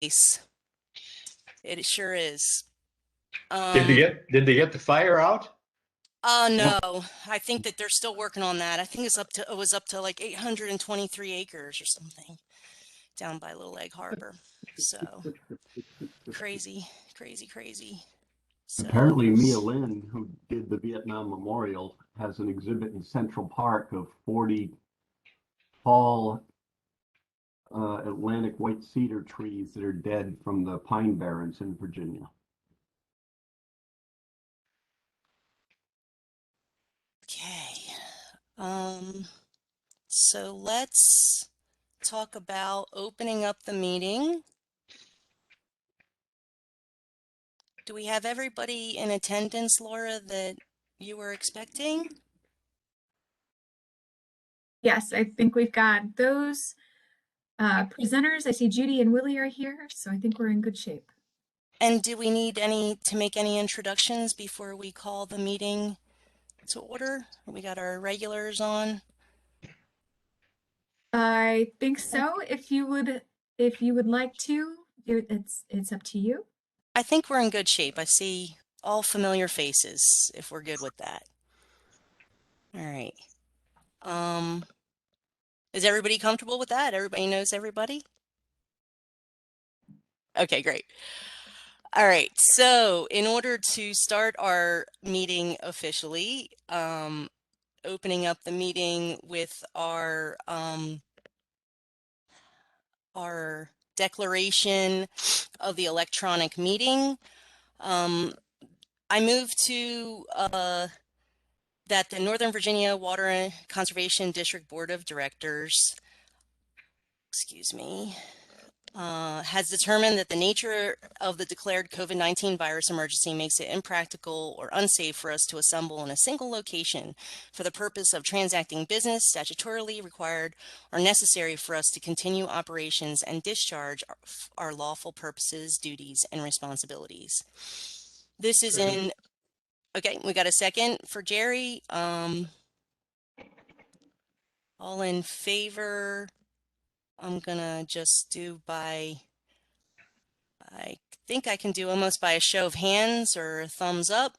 It sure is. Did they get the fire out? No, I think that they're still working on that. I think it was up to like 823 acres or something down by Little Egg Harbor. So crazy. So, apparently Mia Lin, who did the Vietnam Memorial, has an exhibit in Central Park of 40 tall Atlantic white cedar trees that are dead from the pine barrens in Virginia. okay. So let's talk about opening up the meeting. Do we have everybody in attendance, Laura, that you were expecting? Yes, I think we've got those presenters. I see Judy and Willie are here, so I think we're in good shape. And do we need to make any introductions before we call the meeting to order? We got our regulars on. I think so. If you would like to, it's up to you. I think we're in good shape. I see all familiar faces if we're good with that. All right. Is everybody comfortable with that? Everybody knows everybody? Okay, great. All right, so in order to start our meeting officially, opening up the meeting with our declaration of the electronic meeting, I move to that the Northern Virginia Water Conservation District Board of Directors, has determined that the nature of the declared COVID-19 virus emergency makes it impractical or unsafe for us to assemble in a single location for the purpose of transacting business statutorily required or necessary for us to continue operations and discharge our lawful purposes, duties, and responsibilities. This is in, okay, we got a second for Jerry. All in favor? I'm gonna just do by, I think I can do almost by a show of hands or a thumbs up.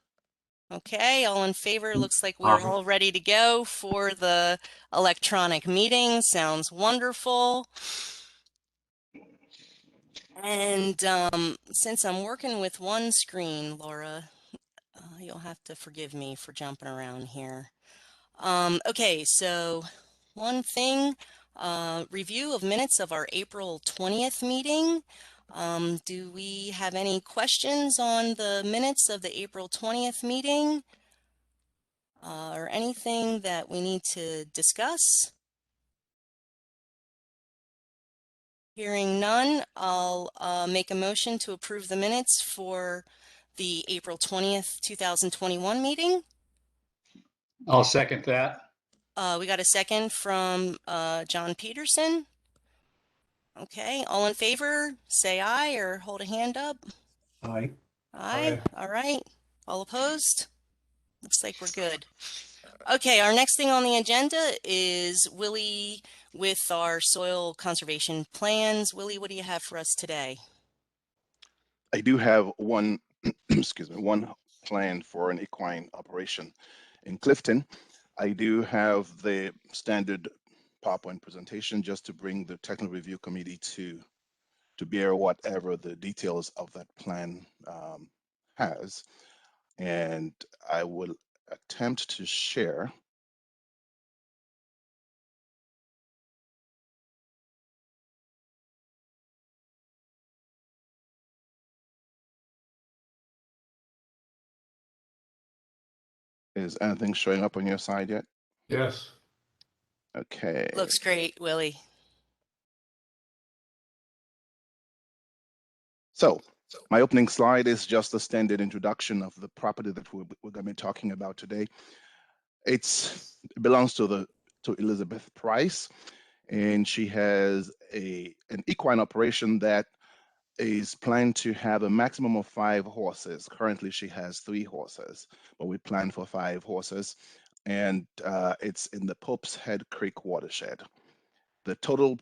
Okay, all in favor. Looks like we're all ready to go for the electronic meeting. Sounds wonderful. And since I'm working with one screen, Laura, you'll have to forgive me for jumping around here. Okay, so one thing, review of minutes of our April 20th meeting. Do we have any questions on the minutes of the April 20th meeting? Or anything that we need to discuss? Hearing none, I'll make a motion to approve the minutes for the April 20th, 2021 meeting. I'll second that. We got a second from John Peterson. Okay, all in favor, say aye or hold a hand up. Aye. Aye. All right. All opposed? Looks like we're good. Okay, our next thing on the agenda is Willie with our soil conservation plans. Willie, what do you have for us today? I do have one, excuse me, one plan for an equine operation in Clifton. I do have the standard PowerPoint presentation just to bring the technical review committee to bear whatever the details of that plan has. And I will attempt to share. Is anything showing up on your side yet? Yes. Okay. Looks great, Willie. So my opening slide is just a standard introduction of the property that we're going to be talking about today. It belongs to Elizabeth Price, and she has an equine operation that is planned to have a maximum of 5 horses. Currently, she has 3 horses, but we plan for 5 horses, and it's in the Pope's Head Creek watershed. The total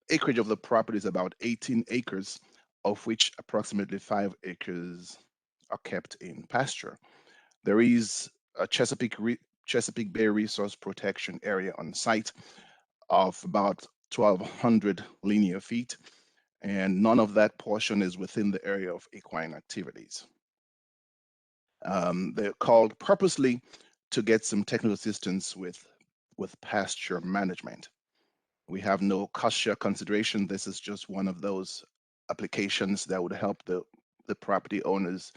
acreage of the property is about 18 acres, of which approximately 5 acres are kept in pasture. There is a Chesapeake Bay Resource Protection Area on site of about 1,200 linear feet, and none of that portion is within the area of equine activities. They're called purposely to get some technical assistance with pasture management. We have no cost share consideration. This is just one of those applications that would help the property owners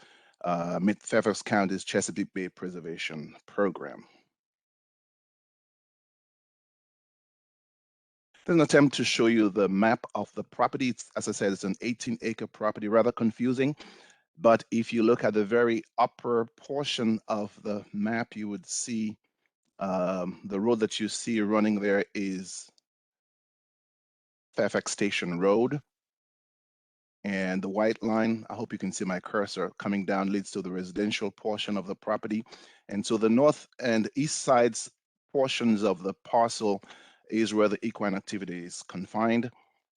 meet Fairfax County's Chesapeake Bay Preservation Program. There's an attempt to show you the map of the property. As I said, it's an 18-acre property, rather confusing. But if you look at the very upper portion of the map, you would see the road that you see running there is Fairfax Station Road. And the white line, I hope you can see my cursor coming down, leads to the residential portion of the property. And so the north and east sides portions of the parcel is where the equine activity is confined.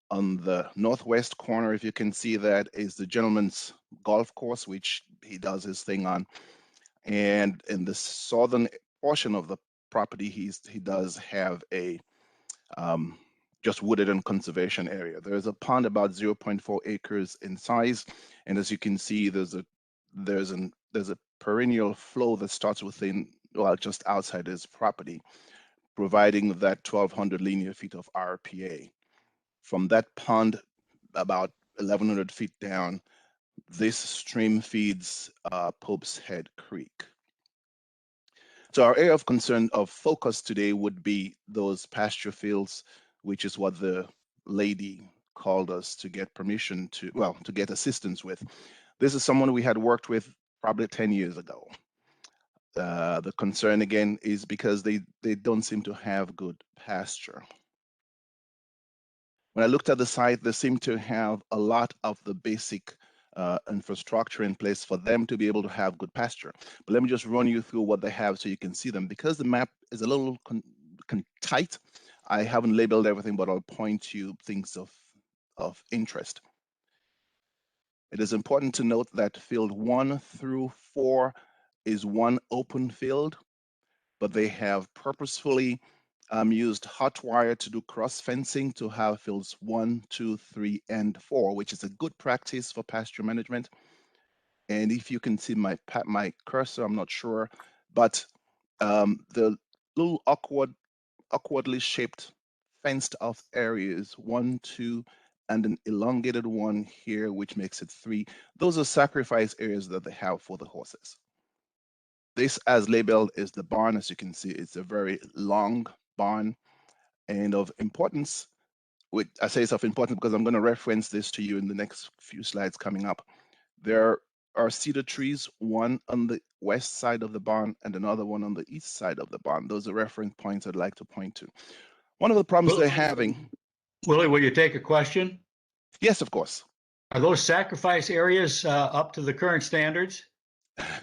On the northwest corner, if you can see that, is the gentleman's golf course, which he does his thing on. And in the southern portion of the property, he does have a just wooded and conservation area. There's a pond about 0.4 acres in size, and as you can see, there's a perennial flow that starts within, well, just outside his property, providing that 1,200 linear feet of RPA. From that pond, about 1,100 feet down, this stream feeds Pope's Head Creek. So our area of concern, of focus today, would be those pasture fields, which is what the lady called us to get permission to, well, to get assistance with. This is someone we had worked with probably 10 years ago. The concern again is because they don't seem to have good pasture. When I looked at the site, they seem to have a lot of the basic infrastructure in place for them to be able to have good pasture. But let me just run you through what they have so you can see them. Because the map is a little tight, I haven't labeled everything, but I'll point you things of interest. It is important to note that field 1 through 4 is one open field, but they have purposefully used hot wire to do cross fencing to have fields 1, 2, 3, and 4, which is a good practice for pasture management. And if you can see my cursor, I'm not sure, but the little awkwardly shaped fenced off areas, 1, 2, and an elongated one here, which makes it 3. Those are sacrifice areas that they have for the horses. This, as labeled, is the barn. As you can see, it's a very long barn and of importance. I say it's of importance because I'm going to reference this to you in the next few slides coming up. There are cedar trees, one on the west side of the barn and another one on the east side of the barn. Those are reference points I'd like to point to. One of the problems they're having. Willie, will you take a question? Yes, of course. Are those sacrifice areas up to the current standards?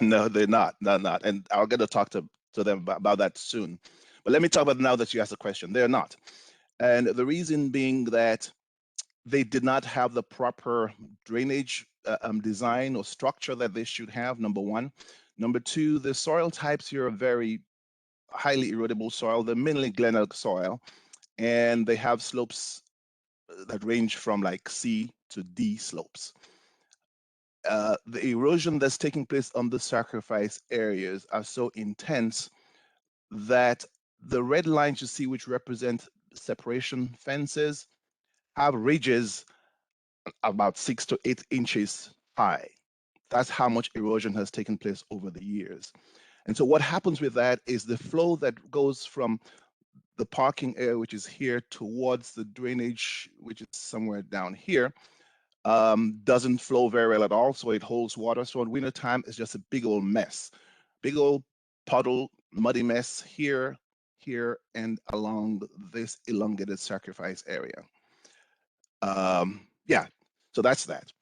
No, they're not. Not. And I'll get to talk to them about that soon. But let me talk about now that you asked the question. They're not. And the reason being that they did not have the proper drainage design or structure that they should have, number one. Number two, the soil types here are very highly erodible soil. They're mainly glenelg soil, and they have slopes that range from like C to D slopes. The erosion that's taking place on the sacrifice areas are so intense that the red lines you see, which represent separation fences, have ridges about 6 to 8 inches high. That's how much erosion has taken place over the years. And so what happens with that is the flow that goes from the parking area, which is here, towards the drainage, which is somewhere down here, doesn't flow very well at all, so it holds water. So in wintertime, it's just a big old mess. Big old puddle, muddy mess here, and along this elongated sacrifice area. Yeah, so that's that.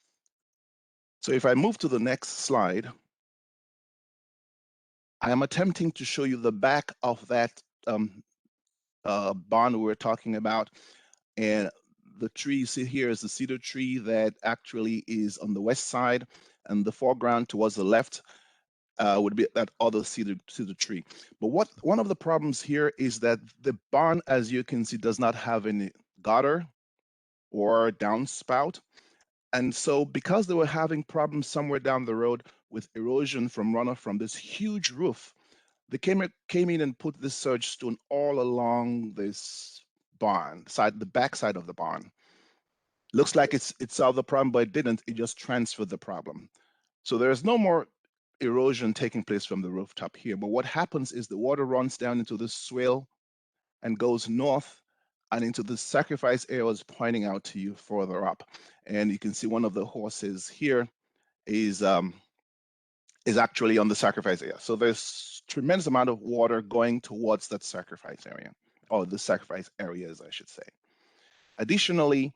So if I move to the next slide, I am attempting to show you the back of that barn we were talking about. And The tree you see here is the cedar tree that actually is on the west side, and the foreground towards the left would be that other cedar tree. But one of the problems here is that the barn, as you can see, does not have any gutter or downspout. And so because they were having problems somewhere down the road with erosion from runoff from this huge roof, they came in and put this surge stone all along this barn, the back side of the barn. Looks like it solved the problem, but it didn't. It just transferred the problem. So there's no more erosion taking place from the rooftop here. But what happens is the water runs down into this swale and goes north and into the sacrifice area is pointing out to you further up. And you can see one of the horses here is actually on the sacrifice area. So there's tremendous amount of water going towards that sacrifice area, or the sacrifice areas, I should say. Additionally,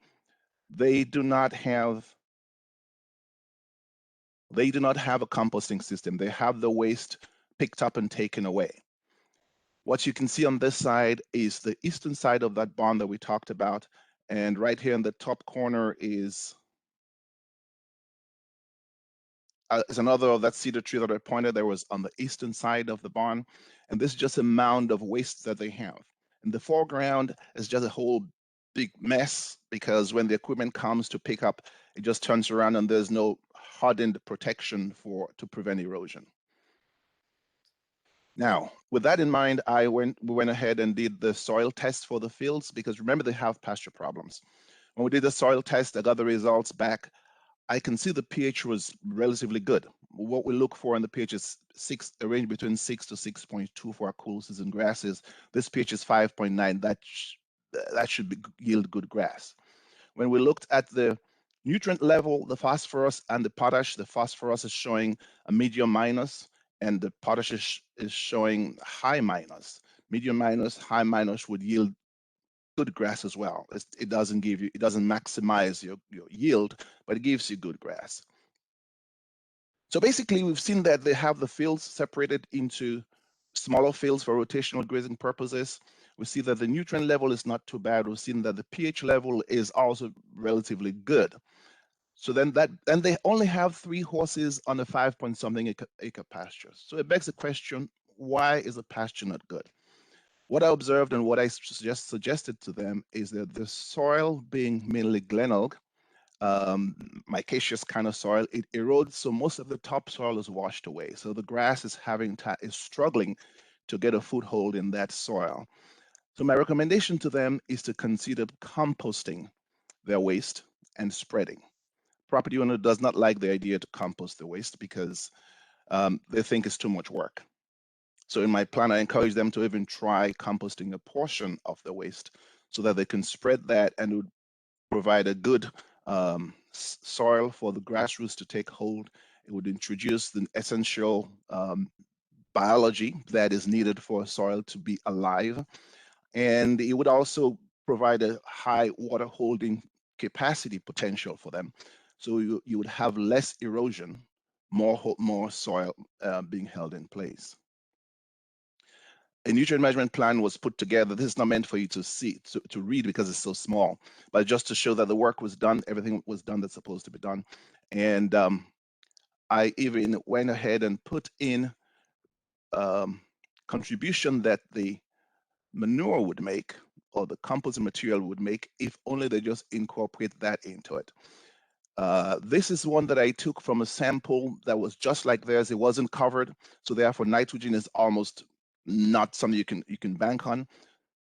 they do not have a composting system. They have the waste picked up and taken away. What you can see on this side is the eastern side of that barn that we talked about. And right here in the top corner is another of that cedar tree that I pointed there was on the eastern side of the barn. And this is just a mound of waste that they have. In the foreground is just a whole big mess because when the equipment comes to pick up, it just turns around and there's no hardened protection to prevent erosion. Now, with that in mind, we went ahead and did the soil test for the fields because remember they have pasture problems. When we did the soil test, I got the results back. I can see the pH was relatively good. What we look for in the pH is a range between 6 to 6.2 for our cool season grasses. This pH is 5.9. That should yield good grass. When we looked at the nutrient level, the phosphorus and the potash, the phosphorus is showing a medium minus, and the potash is showing high minus. Medium minus, high minus would yield good grass as well. It doesn't maximize your yield, but it gives you good grass. So basically, we've seen that they have the fields separated into smaller fields for rotational grazing purposes. We see that the nutrient level is not too bad. We've seen that the pH level is also relatively good. So then they only have 3 horses on a 5-point-something acre pasture. So it begs the question, why is a pasture not good? What I observed and what I suggested to them is that the soil being mainly glenelg, micaceous kind of soil, it erodes, so most of the topsoil is washed away. So the grass is struggling to get a foothold in that soil. So my recommendation to them is to consider composting their waste and spreading. Property owner does not like the idea to compost the waste because they think it's too much work. So in my plan, I encourage them to even try composting a portion of the waste so that they can spread that and it would provide a good soil for the grassroots to take hold. It would introduce the essential biology that is needed for soil to be alive. And it would also provide a high water holding capacity potential for them. So you would have less erosion, more soil being held in place. A nutrient management plan was put together. This is not meant for you to see, to read because it's so small, but just to show that the work was done, everything was done that's supposed to be done. And I even went ahead and put in contribution that the manure would make or the composting material would make if only they just incorporate that into it. This is one that I took from a sample that was just like theirs. It wasn't covered, so therefore nitrogen is almost not something you can bank on.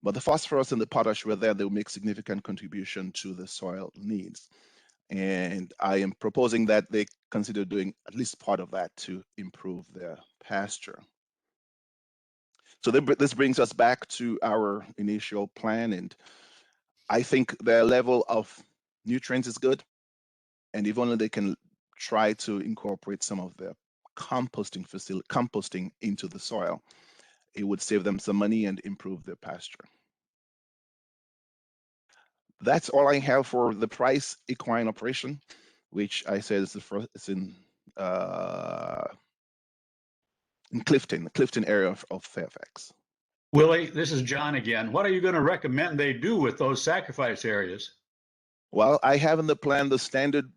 But the phosphorus and the potash were there. They will make significant contribution to the soil needs. And I am proposing that they consider doing at least part of that to improve their pasture. So this brings us back to our initial plan, and I think their level of nutrients is good. And if only they can try to incorporate some of the composting into the soil, it would save them some money and improve their pasture. That's all I have for the Price equine operation, which I said is the first. It's in Clifton area of Fairfax. Willie, this is John again. What are you going to recommend they do with those sacrifice areas? Well, I have in the plan the standard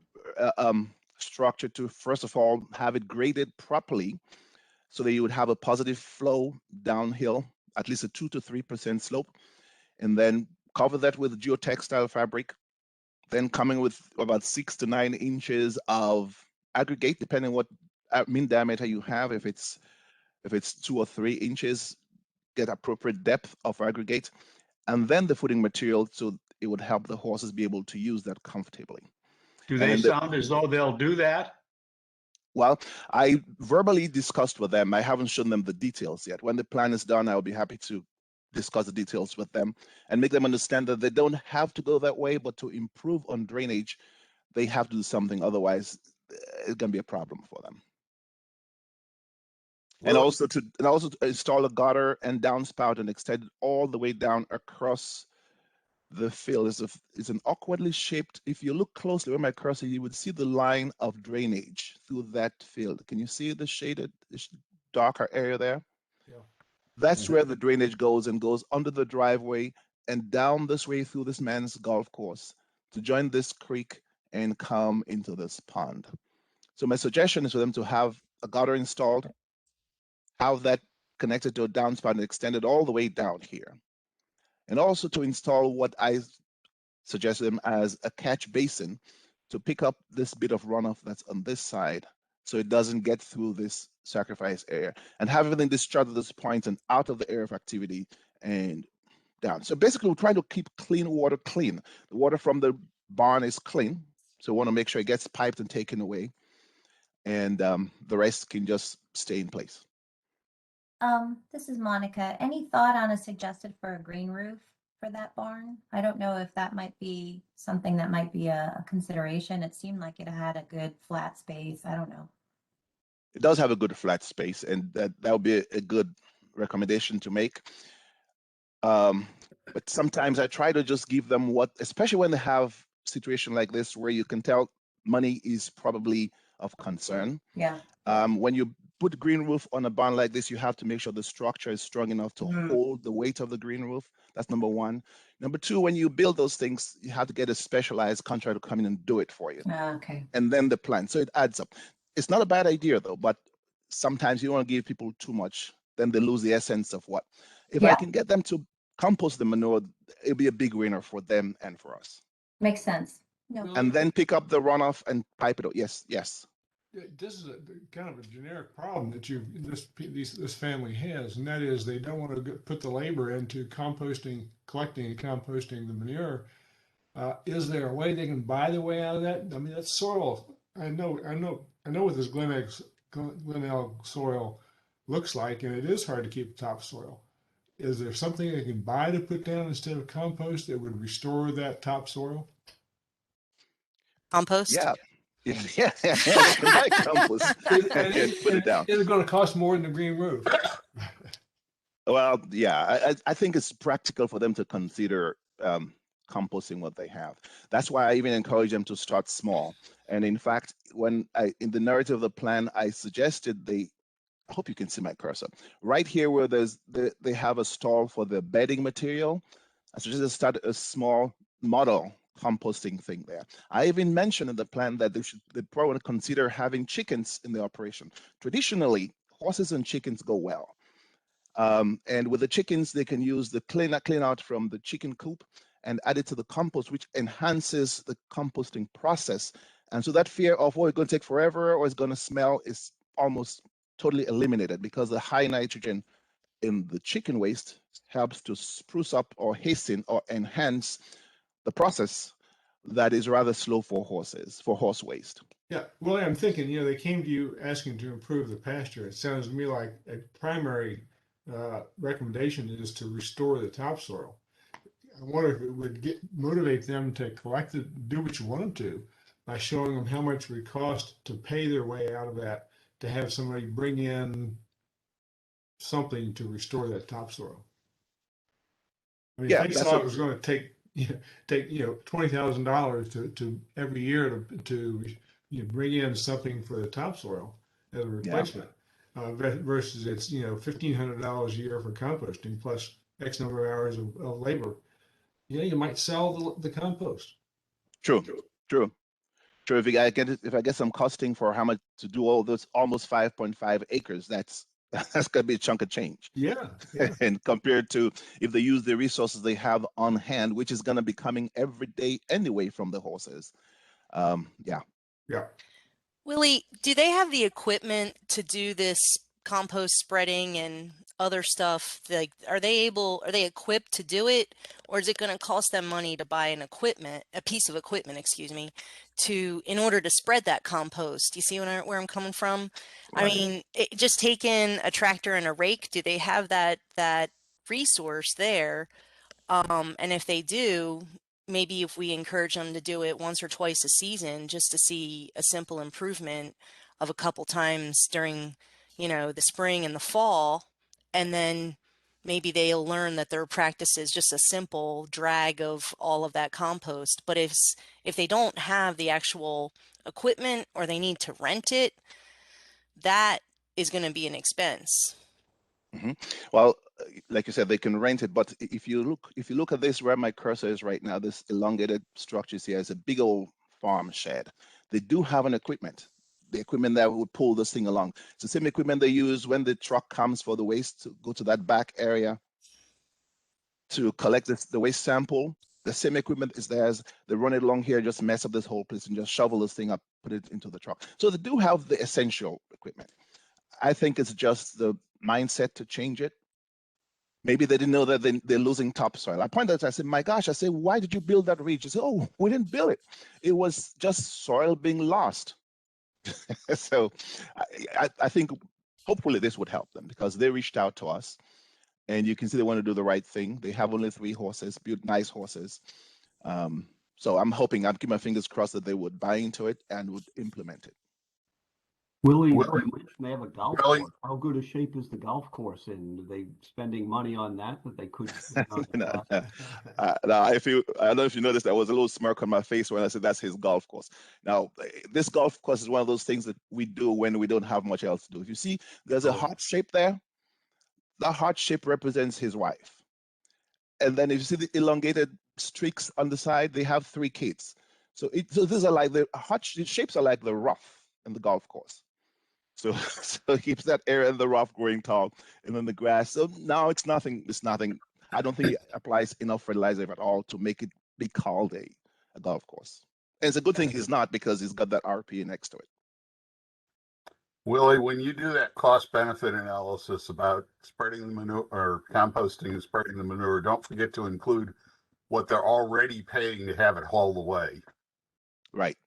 structure to, first of all, have it graded properly so that you would have a positive flow downhill, at least a 2 to 3% slope, and then cover that with geotextile fabric, then coming with about 6 to 9 inches of aggregate, depending what mean diameter you have. If it's 2 or 3 inches, get appropriate depth of aggregate, and then the footing material so it would help the horses be able to use that comfortably. Do And they then sound as though they'll do that? well, I verbally discussed with them. I haven't shown them the details yet. When the plan is done, I'll be happy to discuss the details with them and make them understand that they don't have to go that way, but to improve on drainage, they have to do something. Otherwise, it's going to be a problem for them. And also to install a gutter and downspout and extend it all the way down across the field. Is an awkwardly shaped. If you look closely where my cursor, you would see the line of drainage through that field. Can you see the shaded, darker area there? Yeah. That's where the drainage goes and goes under the driveway and down this way through this man's golf course to join this creek and come into this pond. So my suggestion is for them to have a gutter installed, have that connected to a downspout and extended all the way down here. And also to install what I suggested them as a catch basin to pick up this bit of runoff that's on this side so it doesn't get through this sacrifice area, and have everything discharged at this point and out of the area of activity and down. So basically we're trying to keep clean water clean. The water from the barn is clean, so we want to make sure it gets piped and taken away, and the rest can just stay in place. This is Monica. Any thought on a suggested for a green roof for that barn? I don't know if that might be something that might be a consideration. It seemed like it had a good flat space. I don't know. It does have a good flat space, and that would be a good recommendation to make. But sometimes I try to just give them what, especially when they have situation like this where you can tell money is probably of concern. Yeah. When you put green roof on a barn like this, you have to make sure the structure is strong enough to hold the weight of the green roof. That's number one. Number two, when you build those things, you have to get a specialized contractor to come in and do it for you. Okay. And then the plan. So it adds up. It's not a bad idea though, but sometimes you don't want to give people too much, then they lose the essence of what. If I can get them to compost the manure, it'll be a big winner for them and for us. Makes sense. No. And then pick up the runoff and pipe it out. Yes, yes. This is a kind of a generic problem that this family has, and that is they don't want to put the labor into composting, collecting and composting the manure. Is there a way they can buy their way out of that? I mean, that's soil. I know what this Glenelg soil looks like, and it is hard to keep topsoil. Is there something they can buy to put down instead of compost that would restore that topsoil? Compost? Yeah. Yeah. They can buy compost and put it down. Is it going to cost more than the green roof? Well, yeah, I think it's practical for them to consider composting what they have. That's why I even encourage them to start small. And in fact, when in the narrative of the plan, I suggested I hope you can see my cursor right here where they have a stall for the bedding material. I suggested start a small model composting thing there. I even mentioned in the plan that they probably want to consider having chickens in the operation. Traditionally, horses and chickens go well. And with the chickens, they can use the clean out from the chicken coop and add it to the compost, which enhances the composting process. And so that fear of, oh, it's going to take forever or it's going to smell is almost totally eliminated because the high nitrogen in the chicken waste helps to spruce up or hasten or enhance the process that is rather slow for horse waste. Yeah, well, I'm thinking, they came to you asking to improve the pasture. It sounds to me like a primary recommendation is to restore the topsoil. I wonder if it would motivate them to collect it, do what you want them to, by showing them how much it would cost to pay their way out of that, to have somebody bring in something to restore that topsoil. I mean, Yeah, if they saw it was going to take $20,000 to every year to bring in something for the topsoil as a replacement, versus it's $1,500 a year for composting plus X number of hours of labor. You might sell the compost. True, true. True. If I get some costing for how much to do all those almost 5.5 acres, that's that's gonna be a chunk of change. Yeah, yeah. And compared to if they use the resources they have on hand, which is gonna be coming every day anyway from the horses. Yeah. Yeah. Willie, do they have the equipment to do this compost spreading and other stuff? Like, are they equipped to do it, or is it going to cost them money to buy a piece of equipment, excuse me, in order to spread that compost? You see where I'm coming from? I Right. mean, just taking a tractor and a rake, do they have that resource there? And if they do, maybe if we encourage them to do it once or twice a season, just to see a simple improvement of a couple times during, the spring and the fall, and then maybe they'll learn that their practice is just a simple drag of all of that compost. But if they don't have the actual equipment or they need to rent it, that is going to be an expense. Mhm. Well, like you said, they can rent it, but if you look at this where my cursor is right now, this elongated structure here is a big old farm shed. They do have an equipment, the equipment that would pull this thing along. It's the same equipment they use when the truck comes for the waste to go to that back area to collect the waste sample. The same equipment is theirs. They run it along here, just mess up this whole place and just shovel this thing up, put it into the truck. So they do have the essential equipment. I think it's just the mindset to change it. Maybe they didn't know that they're losing topsoil. I pointed out, I said, my gosh, I said, why did you build that ridge? He said, oh, we didn't build it. It was just soil being lost. So I think hopefully this would help them because they reached out to us and you can see they want to do the right thing. They have only 3 horses, nice horses. So I'm hoping, I'd keep my fingers crossed that they would buy into it and would implement it. Willie, Willie, you mentioned they have a golf Willie? course. How good a shape is the golf course in? Are they spending money on that they could spend on the No, track? now, I don't know if you noticed, there was a little smirk on my face when I said that's his golf course. Now, this golf course is one of those things that we do when we don't have much else to do. If you see, there's a heart shape there. That heart shape represents his wife. And then if you see the elongated streaks on the side, they have 3 kids. So these are like the heart shapes are like the rough in the golf course. So it keeps that area in the rough growing tall, and then the grass. So now it's nothing. I don't think it applies enough fertilizer at all to make it be called a golf course. And it's a good thing he's not because he's got that RP next to it. Willie, when you do that cost benefit analysis about spreading the manure or composting and spreading the manure, don't forget to include what they're already paying to have it hauled away. Right.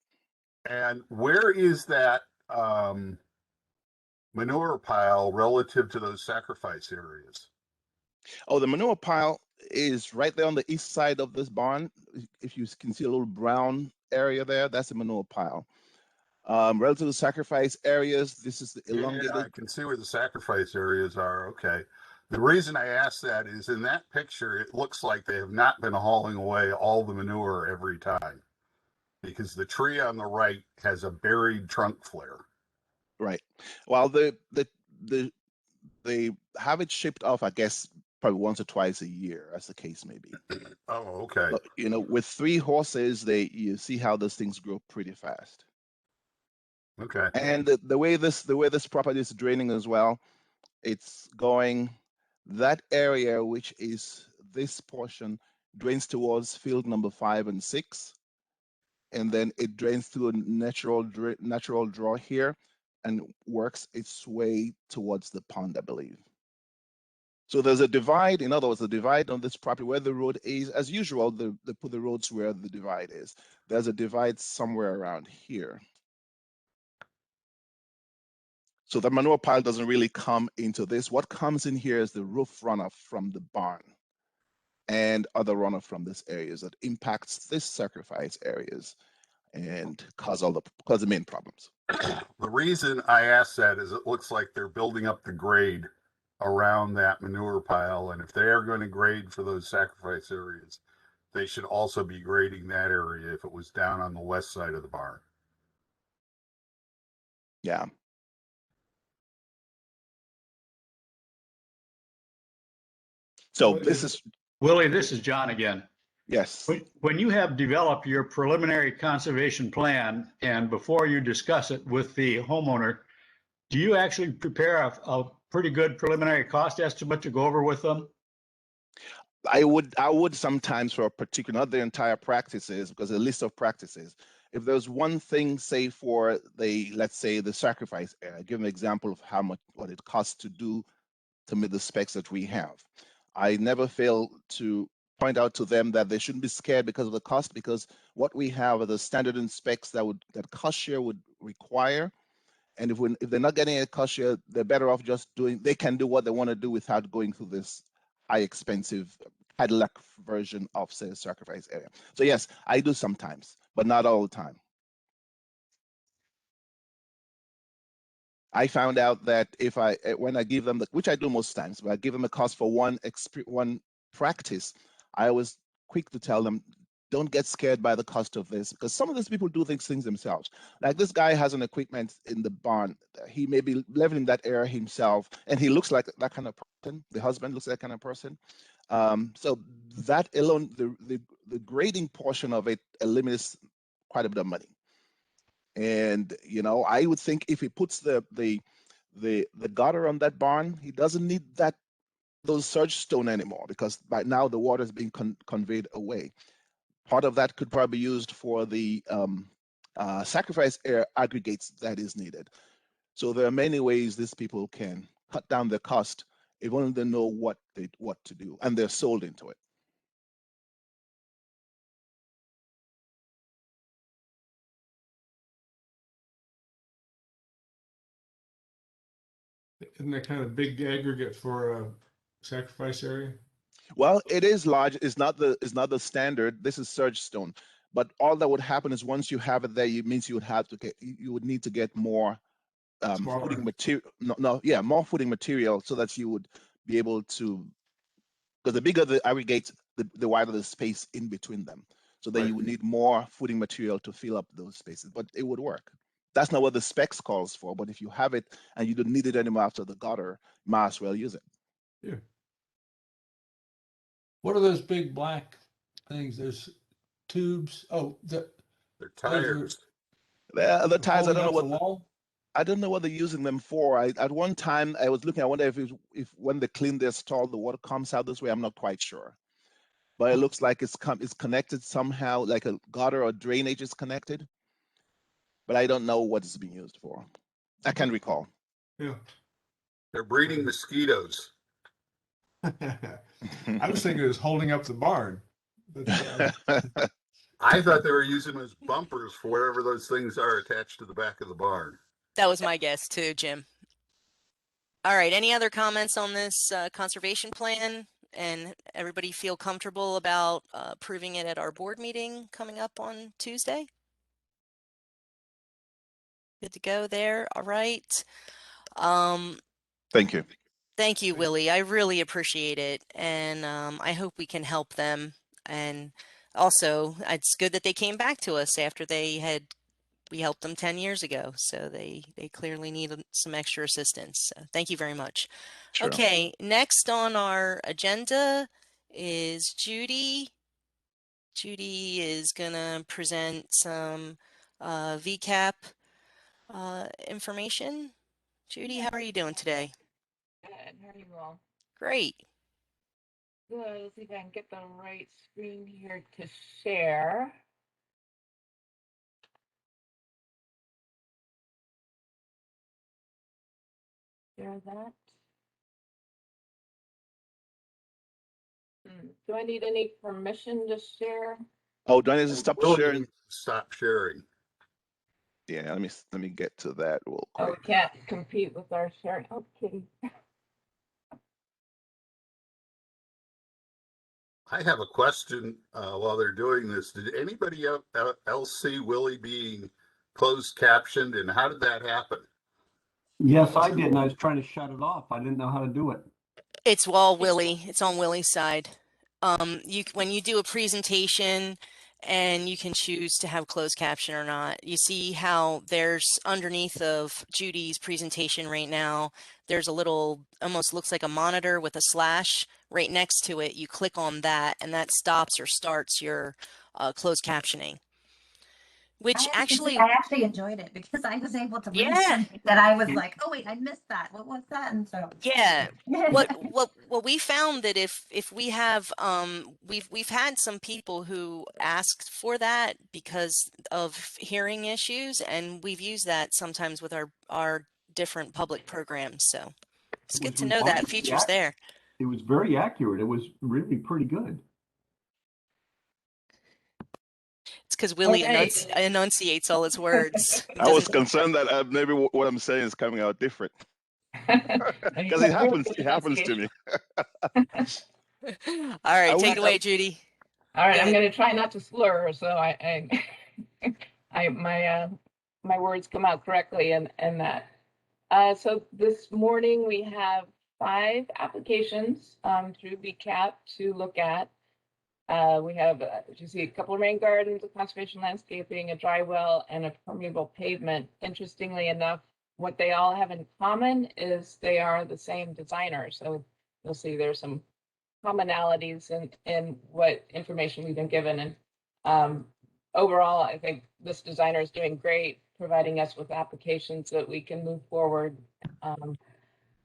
And where is that manure pile relative to those sacrifice areas? Oh, the manure pile is right there on the east side of this barn. If you can see a little brown area there, that's the manure pile. Relative to sacrifice areas, this is the elongated. Yeah, I can see where the sacrifice areas are. Okay. The reason I ask that is in that picture, it looks like they have not been hauling away all the manure every time because the tree on the right has a buried trunk flare. Right. Well, they have it shipped off, I guess, probably once or twice a year, as the case may be. Oh, okay. But, with 3 horses, you see how those things grow pretty fast. Okay. And the way this property is draining as well, it's going that area, which is this portion, drains towards field number 5 and 6, and then it drains through a natural draw here and works its way towards the pond, I believe. So there's a divide, in other words, a divide on this property where the road is. As usual, they put the roads where the divide is. There's a divide somewhere around here. So the manure pile doesn't really come into this. What comes in here is the roof runoff from the barn and other runoff from this areas that impacts this sacrifice areas and cause the main problems. The reason I ask that is it looks like they're building up the grade around that manure pile. And if they are going to grade for those sacrifice areas, they should also be grading that area if it was down on the west side of the barn. Yeah. So Willie, this is Willie, this is John again. Yes. When you have developed your preliminary conservation plan and before you discuss it with the homeowner, do you actually prepare a pretty good preliminary cost estimate to go over with them? I would sometimes for a particular, not the entire practices, because a list of practices. If there's one thing, say for the, let's say the sacrifice area, give an example of how much, what it costs to do to meet the specs that we have. I never fail to point out to them that they shouldn't be scared because of the cost, because what we have are the standard and specs that cost share would require. And if they're not getting a cost share, they're better off just doing, they can do what they want to do without going through this high expensive Cadillac version of, say, a sacrifice area. So yes, I do sometimes, but not all the time. I found out that if when I give them which I do most times, but I give them a cost for one practice, I was quick to tell them, don't get scared by the cost of this, because some of these people do things themselves. Like this guy has an equipment in the barn. He may be leveling that area himself, and he looks like that kind of person. The husband looks like that kind of person. So that alone, the grading portion of it eliminates quite a bit of money. And I would think if he puts the gutter on that barn, he doesn't need those surge stone anymore, because by now the water is being conveyed away. Part of that could probably be used for the sacrifice air aggregates that is needed. So there are many ways these people can cut down their cost if only they know what to do and they're sold into it. Isn't that kind of big aggregate for a sacrifice area? Well, it is large. It's not the standard. This is surge stone. But all that would happen is once you have it there, it means you would need to get more footing material. More footing material so that you would be able to, because the bigger the aggregates, the wider the space in between them. So then you would need more footing material to fill up those spaces, but it would work. That's not what the specs calls for, but if you have it and you don't need it anymore after the gutter, might as well use it. Yeah. What are those big black things? There's tubes. Oh, They're tires. The tires, I don't know the what wall. I don't know what they're using them for. At one time I was looking, I wonder if when they clean their stall, the water comes out this way. I'm not quite sure. But it looks like it's connected somehow, like a gutter or drainage is connected. But I don't know what it's being used for. I can't recall. Yeah. They're breeding mosquitoes. I was thinking it was holding up the barn. But, I thought they were using them as bumpers for wherever those things are attached to the back of the barn. That was my guess too, Jim. All right, any other comments on this conservation plan? And everybody feel comfortable about approving it at our board meeting coming up on Tuesday? Good to go there. All right. Thank you. Thank you, Willie. I really appreciate it. And I hope we can help them. And also, it's good that they came back to us after we helped them 10 years ago. So they clearly need some extra assistance. So thank you very much. Sure. Okay, next on our agenda is Judy. Judy is gonna present some VCAP information. Judy, how are you doing today? Good. How are you all? Great. Good. Let's see if I can get the right screen here to share. Share that. Do I need any permission to share? Oh, do I need to stop sharing? Stop sharing. Yeah, let me get to that real Oh, quick. we can't compete with our sharing. Oh, kitty. I have a question while they're doing this. Did anybody else see Willie being closed captioned, and how did that happen? Yes, I did, and I was trying to shut it off. I didn't know how to do it. It's all Willie. It's on Willie's side. When you do a presentation and you can choose to have closed caption or not, you see how there's underneath of Judy's presentation right now, there's a little, almost looks like a monitor with a slash right next to it, you click on that, and that stops or starts your closed captioning. Which actually, I actually enjoyed it because I was able to read yeah, something that I was like, oh wait, I missed that. What was that? And so yeah. What we found that if we have we've had some people who asked for that because of hearing issues, and we've used that sometimes with our different public programs. So it's good to know that feature's there. It was very accurate. It was really pretty good. It's because Willie Okay. enunciates all his words. He I was doesn't. concerned that maybe what I'm saying is coming out different because Really it happens to me. All right, take it away, Judy. All right, Go I'm ahead. going to try not to slur, so my words come out correctly and that. So this morning we have 5 applications through BCAP to look at. We have, as you see, a couple of rain gardens, a conservation landscaping, a dry well, and a permeable pavement. Interestingly enough, what they all have in common is they are the same designer. So you'll see there's some commonalities in what information we've been given. And overall, I think this designer is doing great, providing us with applications that we can move forward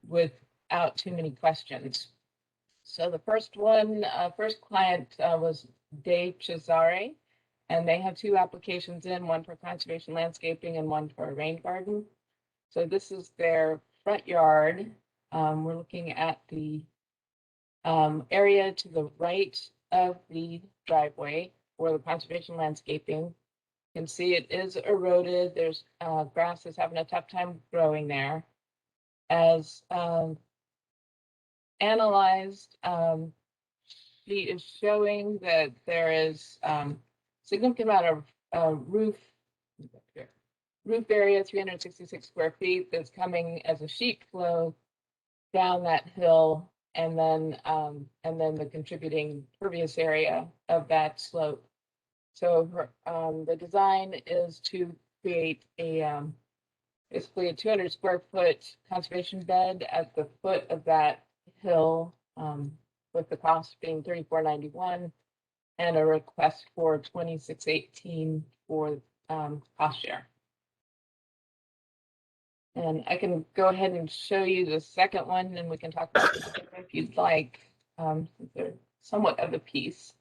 without too many questions. So the first client was Dave Cesare, and they have 2 applications in, one for conservation landscaping and one for a rain garden. So this is their front yard. We're looking at the area to the right of the driveway for the conservation landscaping. You can see it is eroded. There's grass is having a tough time growing there. As analyzed, she is showing that there is significant amount of roof area, 366 square feet, that's coming as a sheet flow down that hill, and then the contributing pervious area of that slope. So the design is to create a basically a 200 square foot conservation bed at the foot of that hill, with the cost being $34.91 and a request for $26.18 for cost share. And I can go ahead and show you the second one, and we can talk about it if you'd like, since they're somewhat of a piece.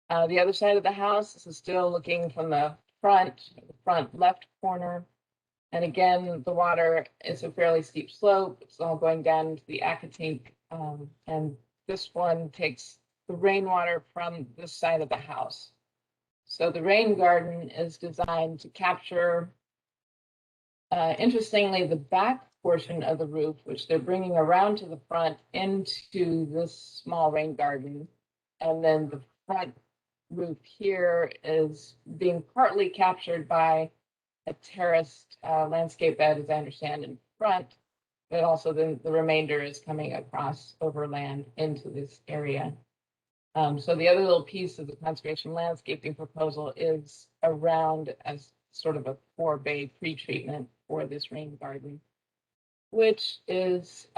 The other side of the house, this is still looking from the front left corner. And again, the water is a fairly steep slope. It's all going down into the Accotink. And this one takes the rainwater from this side of the house. So the rain garden is designed to capture, interestingly, the back portion of the roof, which they're bringing around to the front into this small rain garden. And then the front roof here is being partly captured by a terraced landscape bed, as I understand, in front, but also then the remainder is coming across overland into this area. So the other little piece of the conservation landscaping proposal is around as sort of a 4-bay pre-treatment for this rain garden, which is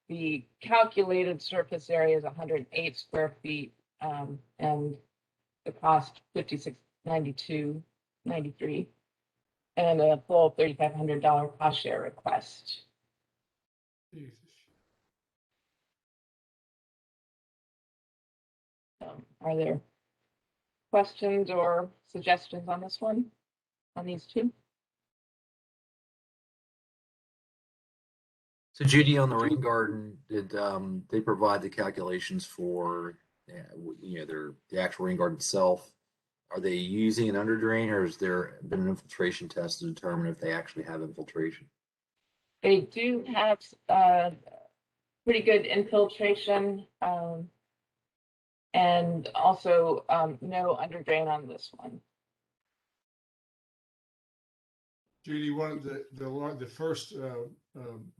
the calculated surface area is 108 square feet, and the cost $56.93. And a full $3,500 cost share request. Jesus. Are there questions or suggestions on this one, on these 2? So Judy, on the rain garden, did they provide the calculations for the actual rain garden itself? Are they using an underdrain, or has there been an infiltration test to determine if they actually have infiltration? They do have pretty good infiltration, and also no underdrain on this one. Judy, one of the first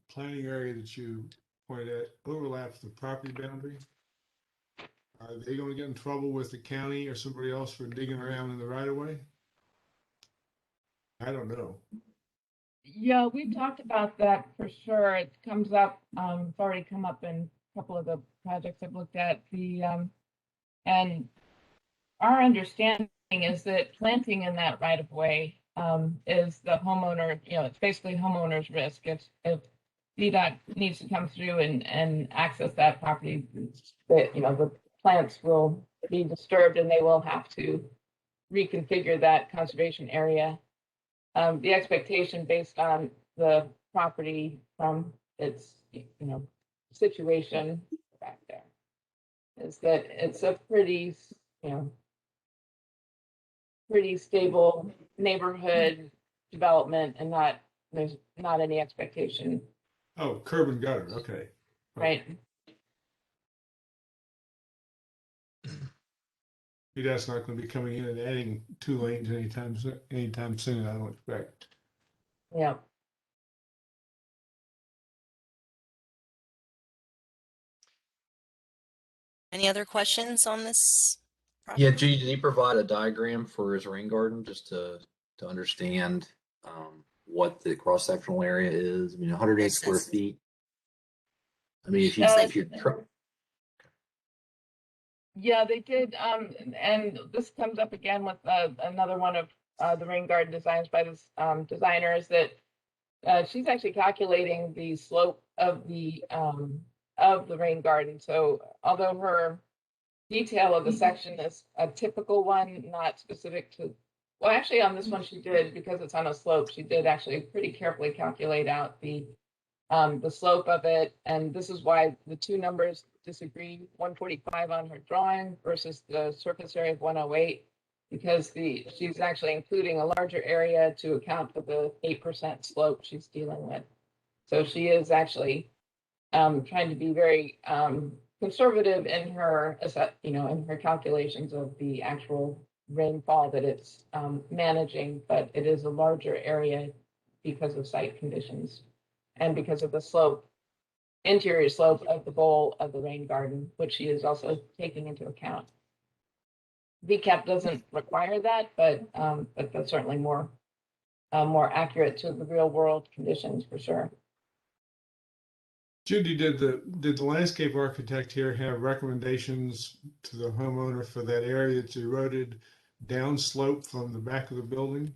planning area that you pointed at overlaps the property boundary. Are they going to get in trouble with the county or somebody else for digging around in the right of way? I don't know. Yeah, we've talked about that for sure. It comes up, it's already come up in couple of the projects I've looked at. And our understanding is that planting in that right of way is the homeowner, it's basically homeowner's risk. If VDOT needs to come through and access that property, the plants will be disturbed and they will have to reconfigure that conservation area. The expectation based on the property from its, situation back there is that it's a pretty, pretty stable neighborhood development and there's not any expectation. Oh, curb and gutter, okay. Right. VDOT's not going to be coming in and adding 2 lanes anytime soon, I don't expect. Yeah. Any other questions on this Yeah, property? Judy, did he provide a diagram for his rain garden just to understand what the cross-sectional area is? I mean, 108 Yes, square it's- feet. I mean, if you Yeah, they did. And this comes up again with another one of the rain garden designs by this designer is that she's actually calculating the slope of the rain garden. So although her detail of the section is a typical one, not specific to, well, actually on this one she did, because it's on a slope, she did actually pretty carefully calculate out the slope of it. And this is why the two numbers disagree, 145 on her drawing versus the surface area of 108, because she's actually including a larger area to account for the 8% slope she's dealing with. So she is actually trying to be very conservative in her, in her calculations of the actual rainfall that it's managing, but it is a larger area because of site conditions and because of the slope, interior slope of the bowl of the rain garden, which she is also taking into account. VCAP doesn't require that, but that's certainly more accurate to the real world conditions for sure. Judy, did the landscape architect here have recommendations to the homeowner for that area that's eroded downslope from the back of the building?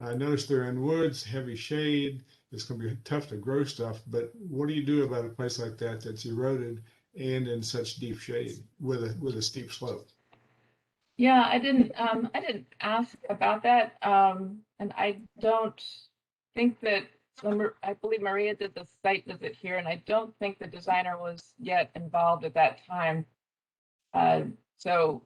I noticed they're in woods, heavy shade. It's going to be tough to grow stuff, but what do you do about a place like that that's eroded and in such deep shade with a steep slope? Yeah, I didn't ask about that, and I don't think that. I believe Maria did the site visit here, and I don't think the designer was yet involved at that time. So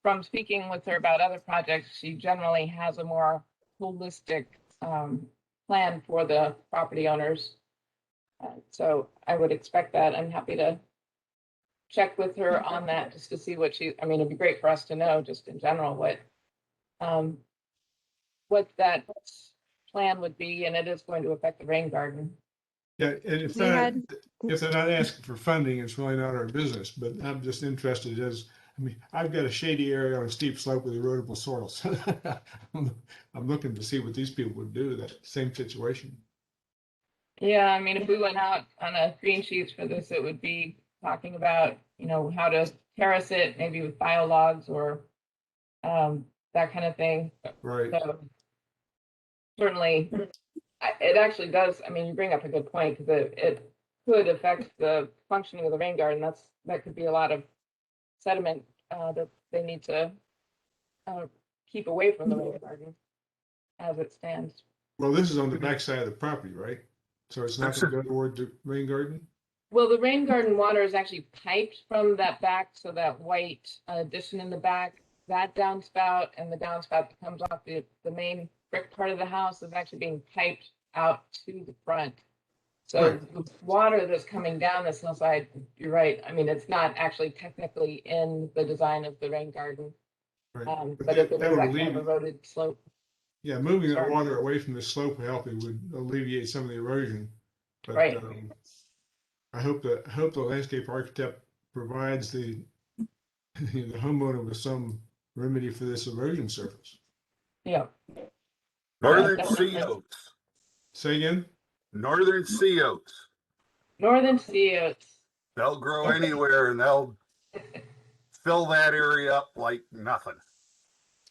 from speaking with her about other projects, she generally has a more holistic plan for the property owners. So I would expect that. I'm happy to check with her on that just to see what it'd be great for us to know just in general what that plan would be, and it is going to affect the rain garden. Yeah, and if they're not asking for funding, it's really not our business, but I'm just interested I've got a shady area on a steep slope with erodible soils. I'm looking to see what these people would do with that same situation. Yeah, if we went out on a green sheets for this, it would be talking about, how to terrace it, maybe with biologs or that kind of thing. Right. So certainly, it actually does. You bring up a good point because it could affect the functioning of the rain garden. That could be a lot of sediment that they need to keep away from the rain garden as it stands. Well, this is on the back side of the property, right? So it's not going to go toward the rain garden? Well, the rain garden water is actually piped from that back, so that white addition in the back, that downspout and the downspout that comes off the main brick part of the house is actually being piped out to the front. So Right. The water that's coming down this hillside, you're right. It's not actually technically in the design of the rain garden, Right. but if it that is would that kind of eroded slope. Yeah, moving that Sorry. water away from the slope will help. It would alleviate some of the erosion. But Right. I hope the landscape architect provides the homeowner with some remedy for this erosion surface. Yeah. Northern definitely. sea oats. Say again? Northern sea oats. Northern sea oats. They'll grow anywhere and they'll fill that area up like nothing.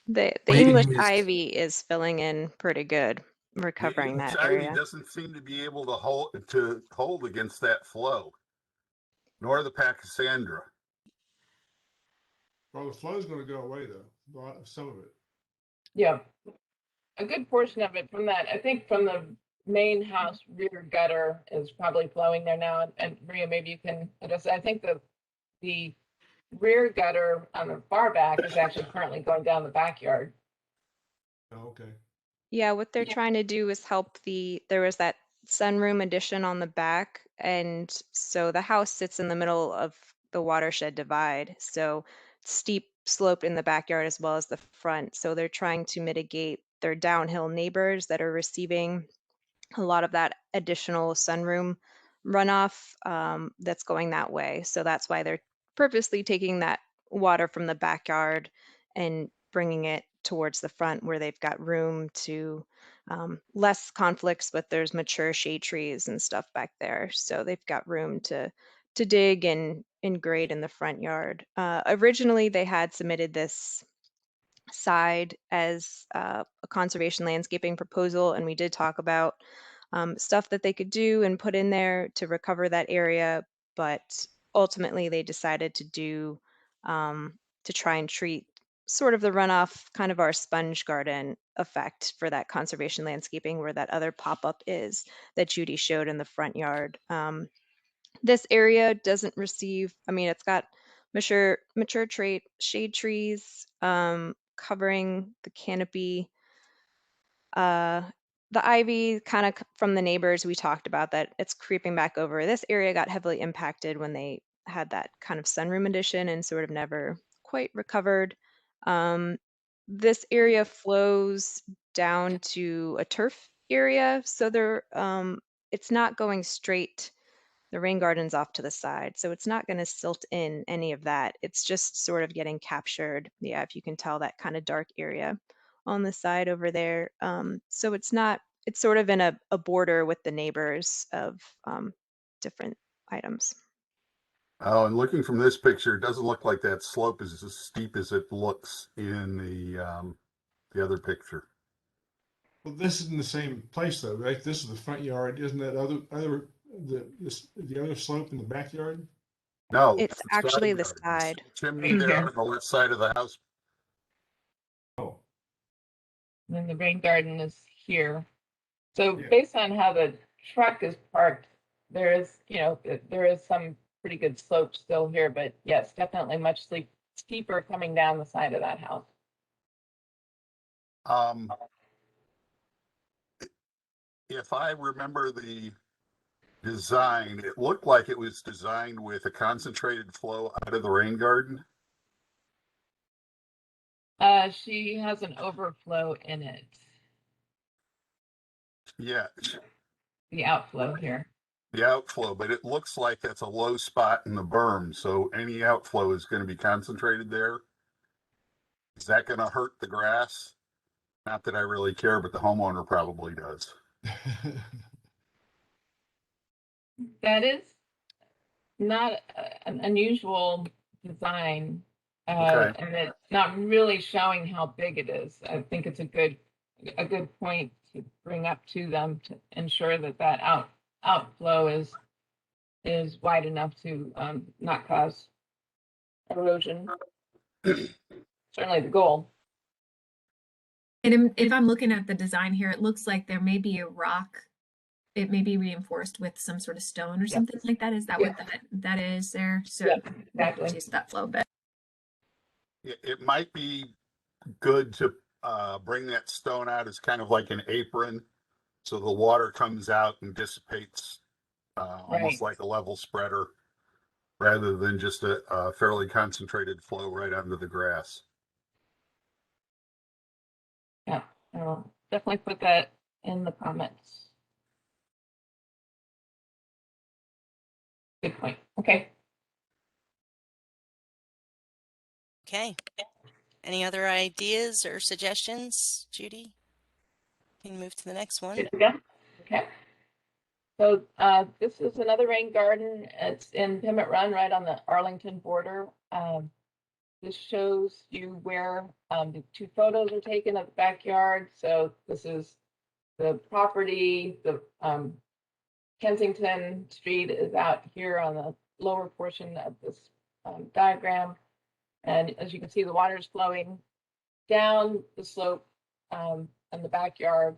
The Waiting English is- ivy is filling in pretty good, The recovering English that ivy area. doesn't seem to be able to hold against that flow, nor the Pachysandra. Well, the flow's going to go away though, some of it. Yeah, a good portion of it from that, I think from the main house rear gutter is probably flowing there now. And Maria, maybe you can address, I think the rear gutter on the far back is actually currently going down the backyard. Oh, okay. Yeah, what they're trying to do is help there was that sunroom addition on the back, and so the house sits in the middle of the watershed divide. So steep slope in the backyard as well as the front. So they're trying to mitigate their downhill neighbors that are receiving a lot of that additional sunroom runoff that's going that way. So that's why they're purposely taking that water from the backyard and bringing it towards the front where they've got room to less conflicts, but there's mature shade trees and stuff back there. So they've got room to dig and grade in the front yard. Originally, they had submitted this side as a conservation landscaping proposal, and we did talk about stuff that they could do and put in there to recover that area, but ultimately they decided to try and treat sort of the runoff, kind of our sponge garden effect for that conservation landscaping where that other pop-up is that Judy showed in the front yard. This area doesn't receive, I mean, it's got mature shade trees covering the canopy. The ivy kind of from the neighbors, we talked about that it's creeping back over. This area got heavily impacted when they had that kind of sunroom addition and sort of never quite recovered. This area flows down to a turf area, so it's not going straight. The rain garden's off to the side, so it's not going to silt in any of that. It's just sort of getting captured. Yeah, if you can tell that kind of dark area on the side over there. So it's sort of in a border with the neighbors of different items. Oh, and looking from this picture, it doesn't look like that slope is as steep as it looks in the other picture. Well, this is in the same place though, right? This is the front yard. Isn't that the other slope in the backyard? No, It's the actually the yard. side. Chimney there on the left side of the house. Oh, And then the rain garden is here. So Yeah. based on how the truck is parked, there is some pretty good slope still here, but yes, definitely much steeper coming down the side of that house. If I remember the design, it looked like it was designed with a concentrated flow out of the rain garden. She has an overflow in it, Yeah, the outflow here. the outflow, but it looks like that's a low spot in the berm, so any outflow is going to be concentrated there. Is that going to hurt the grass? Not that I really care, but the homeowner probably does. That is not an unusual design, Okay. and it's not really showing how big it is. I think it's a good point to bring up to them to ensure that outflow is wide enough to not cause erosion. Certainly the goal. And if I'm looking at the design here, it looks like there may be a rock. It may be reinforced with some sort of stone or something like that. Is that what that is there? So Exactly. reduce that flow a bit. It might be good to bring that stone out as kind of like an apron, so the water comes out and dissipates almost like a level spreader, rather than just a fairly concentrated flow right onto the grass. Yeah, I'll definitely put that in the comments. Good point. Okay. Okay. Any other ideas or suggestions, Judy? Can you move to the next one? Yeah. Okay. So this is another rain garden. It's in Pemmott Run, right on the Arlington border. This shows you where the two photos are taken of the backyard. So this is the property, the Kensington Street is out here on the lower portion of this diagram. And as you can see, the water is flowing down the slope in the backyard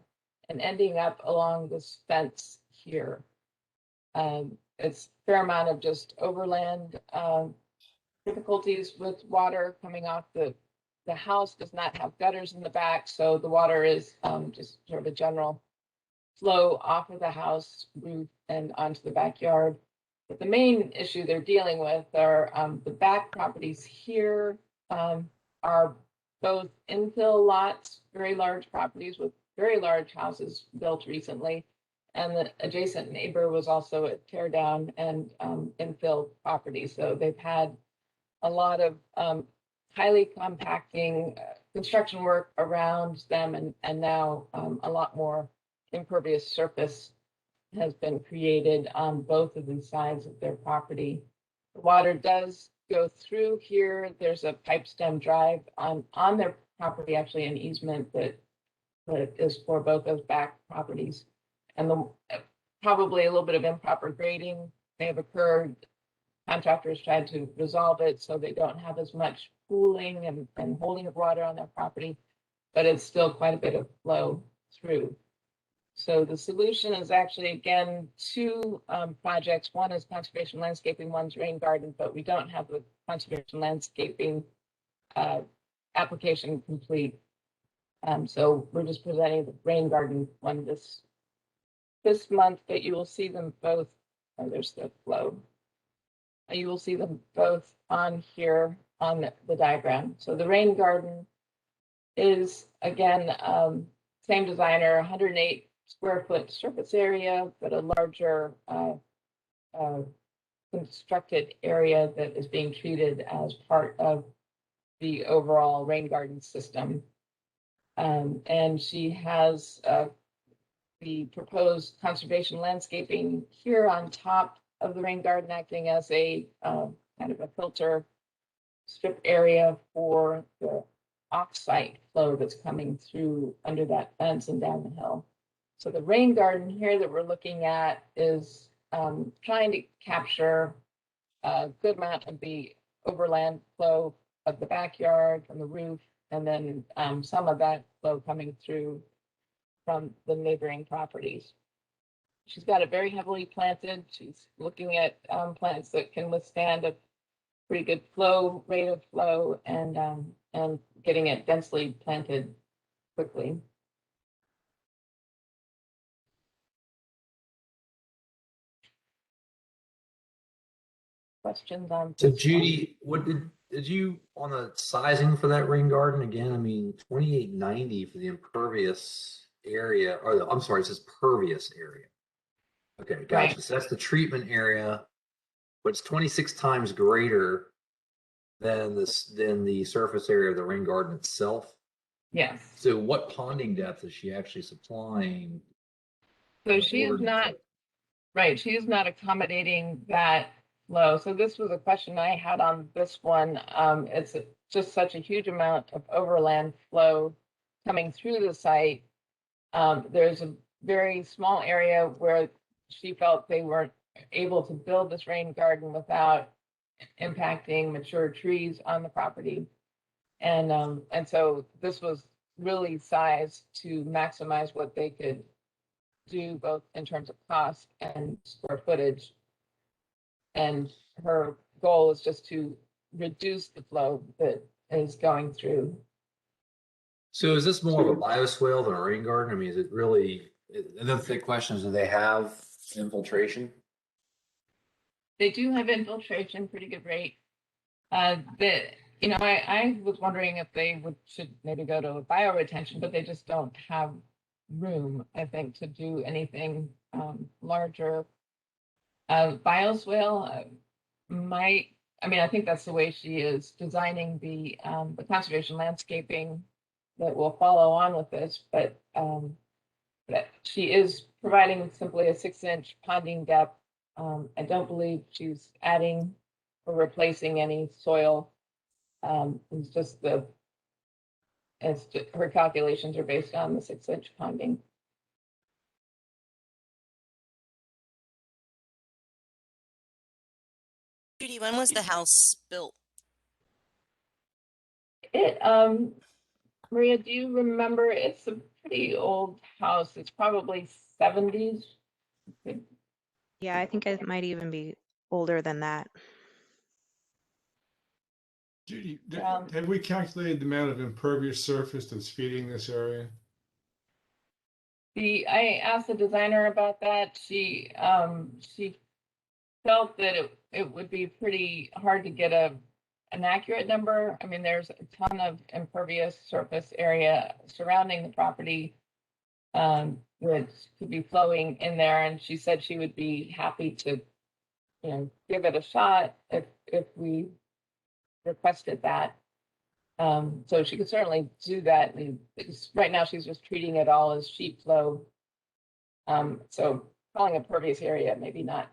and ending up along this fence here. It's a fair amount of just overland difficulties with water coming off the house does not have gutters in the back, so the water is just sort of a general flow off of the house roof and onto the backyard. But the main issue they're dealing with are the back properties here are both infill lots, very large properties with very large houses built recently. And the adjacent neighbor was also a tear down and infill property. So they've had a lot of highly compacting construction work around them, and now a lot more impervious surface has been created on both of these sides of their property. The water does go through here. There's a pipe stem drive on their property, actually an easement that is for both those back properties. And probably a little bit of improper grading may have occurred. Contractors tried to resolve it so they don't have as much pooling and holding of water on their property, but it's still quite a bit of flow through. So the solution is actually, again, two projects. One is conservation landscaping, one's rain garden, but we don't have the conservation landscaping application complete. So we're just presenting the rain garden one this month, but you will see them both. Oh, there's the flow. You will see them both on here on the diagram. So the rain garden is, again, same designer, 108 square foot surface area, but a larger constructed area that is being treated as part of the overall rain garden system. And she has the proposed conservation landscaping here on top of the rain garden, acting as a kind of a filter strip area for the off-site flow that's coming through under that fence and down the hill. So the rain garden here that we're looking at is trying to capture a good amount of the overland flow of the backyard from the roof, and then some of that flow coming through from the neighboring properties. She's got it very heavily planted. She's looking at plants that can withstand a pretty good flow, rate of flow, and getting it densely planted quickly. Questions on So this Judy, what did you on the sizing for that rain garden again? I mean, 2890 for the impervious area, or I'm sorry, it says pervious area. Okay, gotcha. Right. So that's the treatment area, but it's 26 times greater than the surface area of the rain garden itself. Yes. So what ponding depth is she actually supplying? So she is not, right, she is not accommodating that flow. So this was a question I had on this one. It's just such a huge amount of overland flow coming through the site. There's a very small area where she felt they weren't able to build this rain garden without impacting mature trees on the property. And so this was really sized to maximize what they could do, both in terms of cost and square footage. And her goal is just to reduce the flow that is going through. So is this more of a bioswale than a rain garden? I mean, is it really, another big question is, do they have infiltration? They do have infiltration, pretty good rate. I was wondering if they should maybe go to a bioretention, but they just don't have room, I think, to do anything larger. Bioswale I think that's the way she is designing the conservation landscaping that will follow on with this, but she is providing simply a 6-inch ponding depth. I don't believe she's adding or replacing any soil. It's just her calculations are based on the 6-inch ponding. Judy, when was the house built? Maria, do you remember? It's a pretty old house. It's probably 70s. Yeah, I think it might even be older than that. Judy, have we calculated the amount of impervious surface that's feeding this area? I asked the designer about that. She felt that it would be pretty hard to get an accurate number. I mean, there's a ton of impervious surface area surrounding the property, which could be flowing in there. And she said she would be happy to, give it a shot if we requested that. So she could certainly do that. And right now she's just treating it all as sheet flow. So calling a pervious area maybe not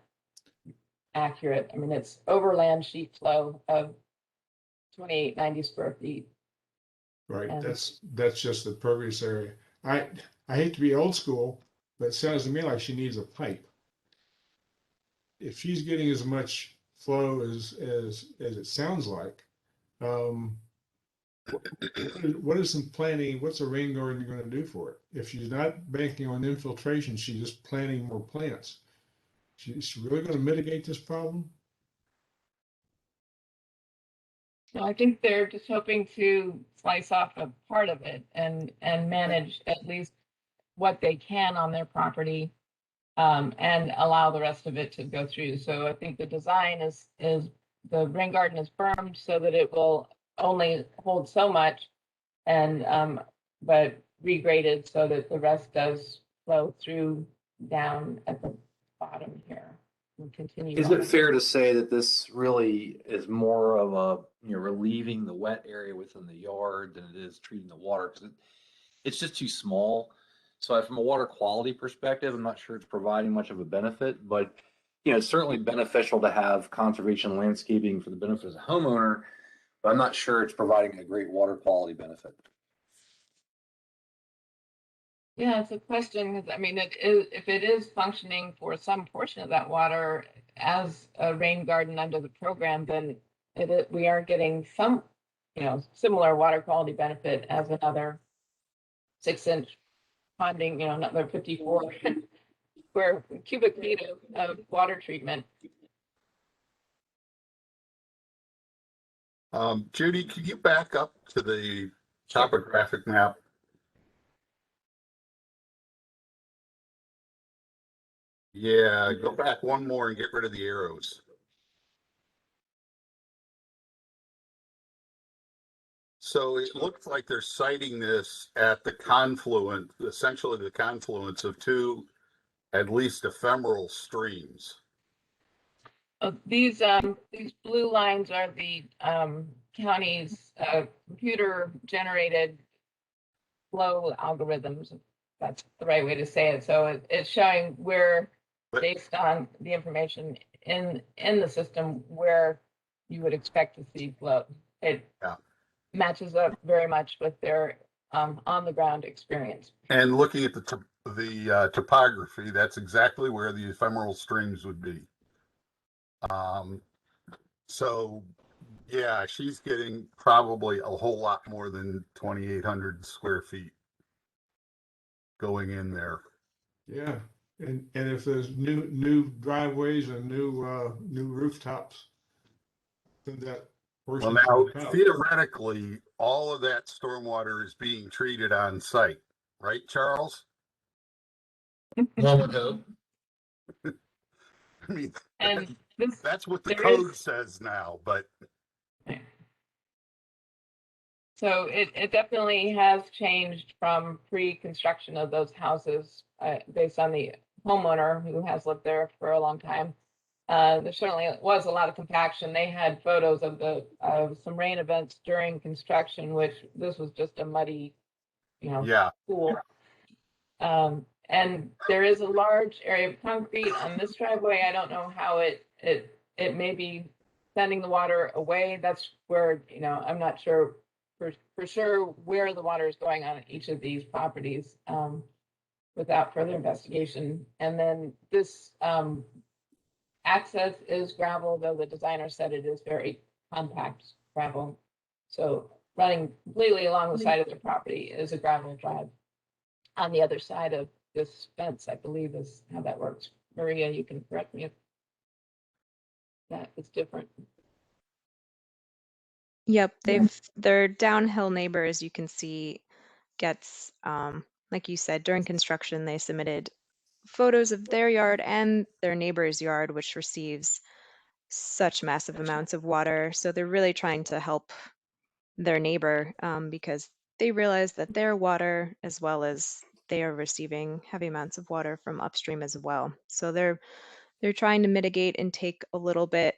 accurate. I mean, it's overland sheet flow of 2890 square feet. Right, that's just the pervious area. I hate to be old school, but it sounds to me like she needs a pipe. If she's getting as much flow as it sounds like, what is some planning? What's a rain garden going to do for it? If she's not banking on infiltration, she's just planting more plants. She's really going to mitigate this problem? So I think they're just hoping to slice off a part of it and manage at least what they can on their property, and allow the rest of it to go through. So I think the design is the rain garden is bermed so that it will only hold so much, and but regraded so that the rest does flow through down at the bottom here. And continue. Is it fair to say that this really is more of a, relieving the wet area within the yard than it is treating the water? Because it's just too small. So from a water quality perspective, I'm not sure it's providing much of a benefit, but it's certainly beneficial to have conservation landscaping for the benefit of the homeowner, but I'm not sure it's providing a great water quality benefit. Yeah, it's a question, because I mean, if it is functioning for some portion of that water as a rain garden under the program, then we are getting some, similar water quality benefit as another 6-inch ponding, another 54 square cubic feet of water treatment. Judy, can you back up to the topographic map? Yeah, go back one more and get rid of the arrows. So it looks like they're citing this at the confluence, essentially the confluence of two, at least ephemeral streams. These blue lines are the county's computer generated flow algorithms. If that's the right way to say it. So it's showing where, based on the information in the system, where you would expect to see flow. It matches up very much with their on the ground experience. And looking at the topography, that's exactly where the ephemeral streams would be. So yeah, she's getting probably a whole lot more than 2,800 square feet going in there. Yeah, and if there's new driveways and new rooftops, then that portion. Well, now theoretically, all of that stormwater is being treated on site, right, Charles? One would hope. I mean, and that's what the code says now, but. So it definitely has changed from pre-construction of those houses, based on the homeowner who has lived there for a long time. There certainly was a lot of compaction. They had photos of some rain events during construction, which this was just a muddy, pool. And there is a large area of concrete on this driveway. I don't know how it may be sending the water away. That's where, you know, I'm not sure for sure where the water is going on each of these properties without further investigation. And then this access is gravel, though the designer said it is very compact gravel. So running completely along the side of the property is a gravel drive. On the other side of this fence, I believe, is how that works. Maria, you can correct me if that is different. Yep, their downhill neighbor, as you can see, gets like you said, during construction they submitted photos of their yard and their neighbor's yard, which receives such massive amounts of water. So they're really trying to help their neighbor because they realize that their water, as well as they are receiving heavy amounts of water from upstream as well. So they're trying to mitigate and take a little bit.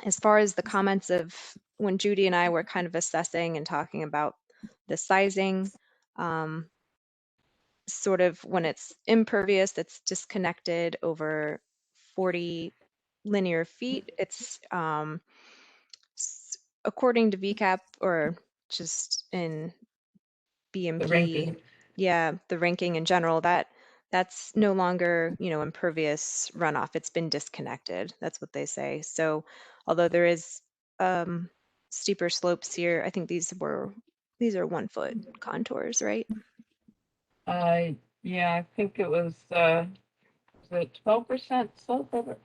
As far as the comments of when Judy and I were kind of assessing and talking about the sizing, sort of when it's impervious, it's disconnected over 40 linear feet. It's according to VCAP or just in BMP, yeah, the ranking in general, that's no longer, you know, impervious runoff. It's been disconnected. That's what they say. So although there is steeper slopes here, I think these are 1 foot contours, right? Yeah, I think it was 12% slope over.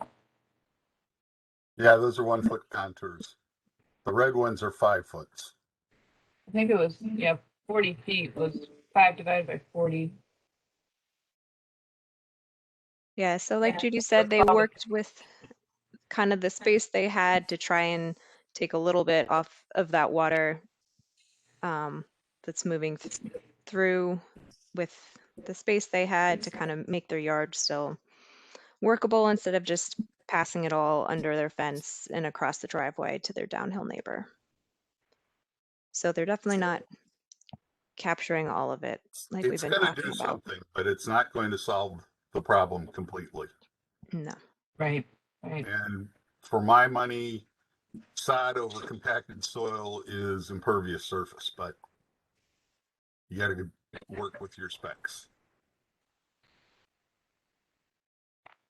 Yeah, those are 1 foot contours. The red ones are 5 foot. I think it was, yeah, 40 feet was 5 divided by 40. Yeah, so like Judy said, they worked with kind of the space they had to try and take a little bit off of that water that's moving through with the space they had to kind of make their yard still workable instead of just passing it all under their fence and across the driveway to their downhill neighbor. So they're definitely not capturing all of it like we've It's been going to talking do about. something, but it's not going to solve the problem completely. No. Right. And for my money, sod over compacted soil is impervious surface, but you got to work with your specs.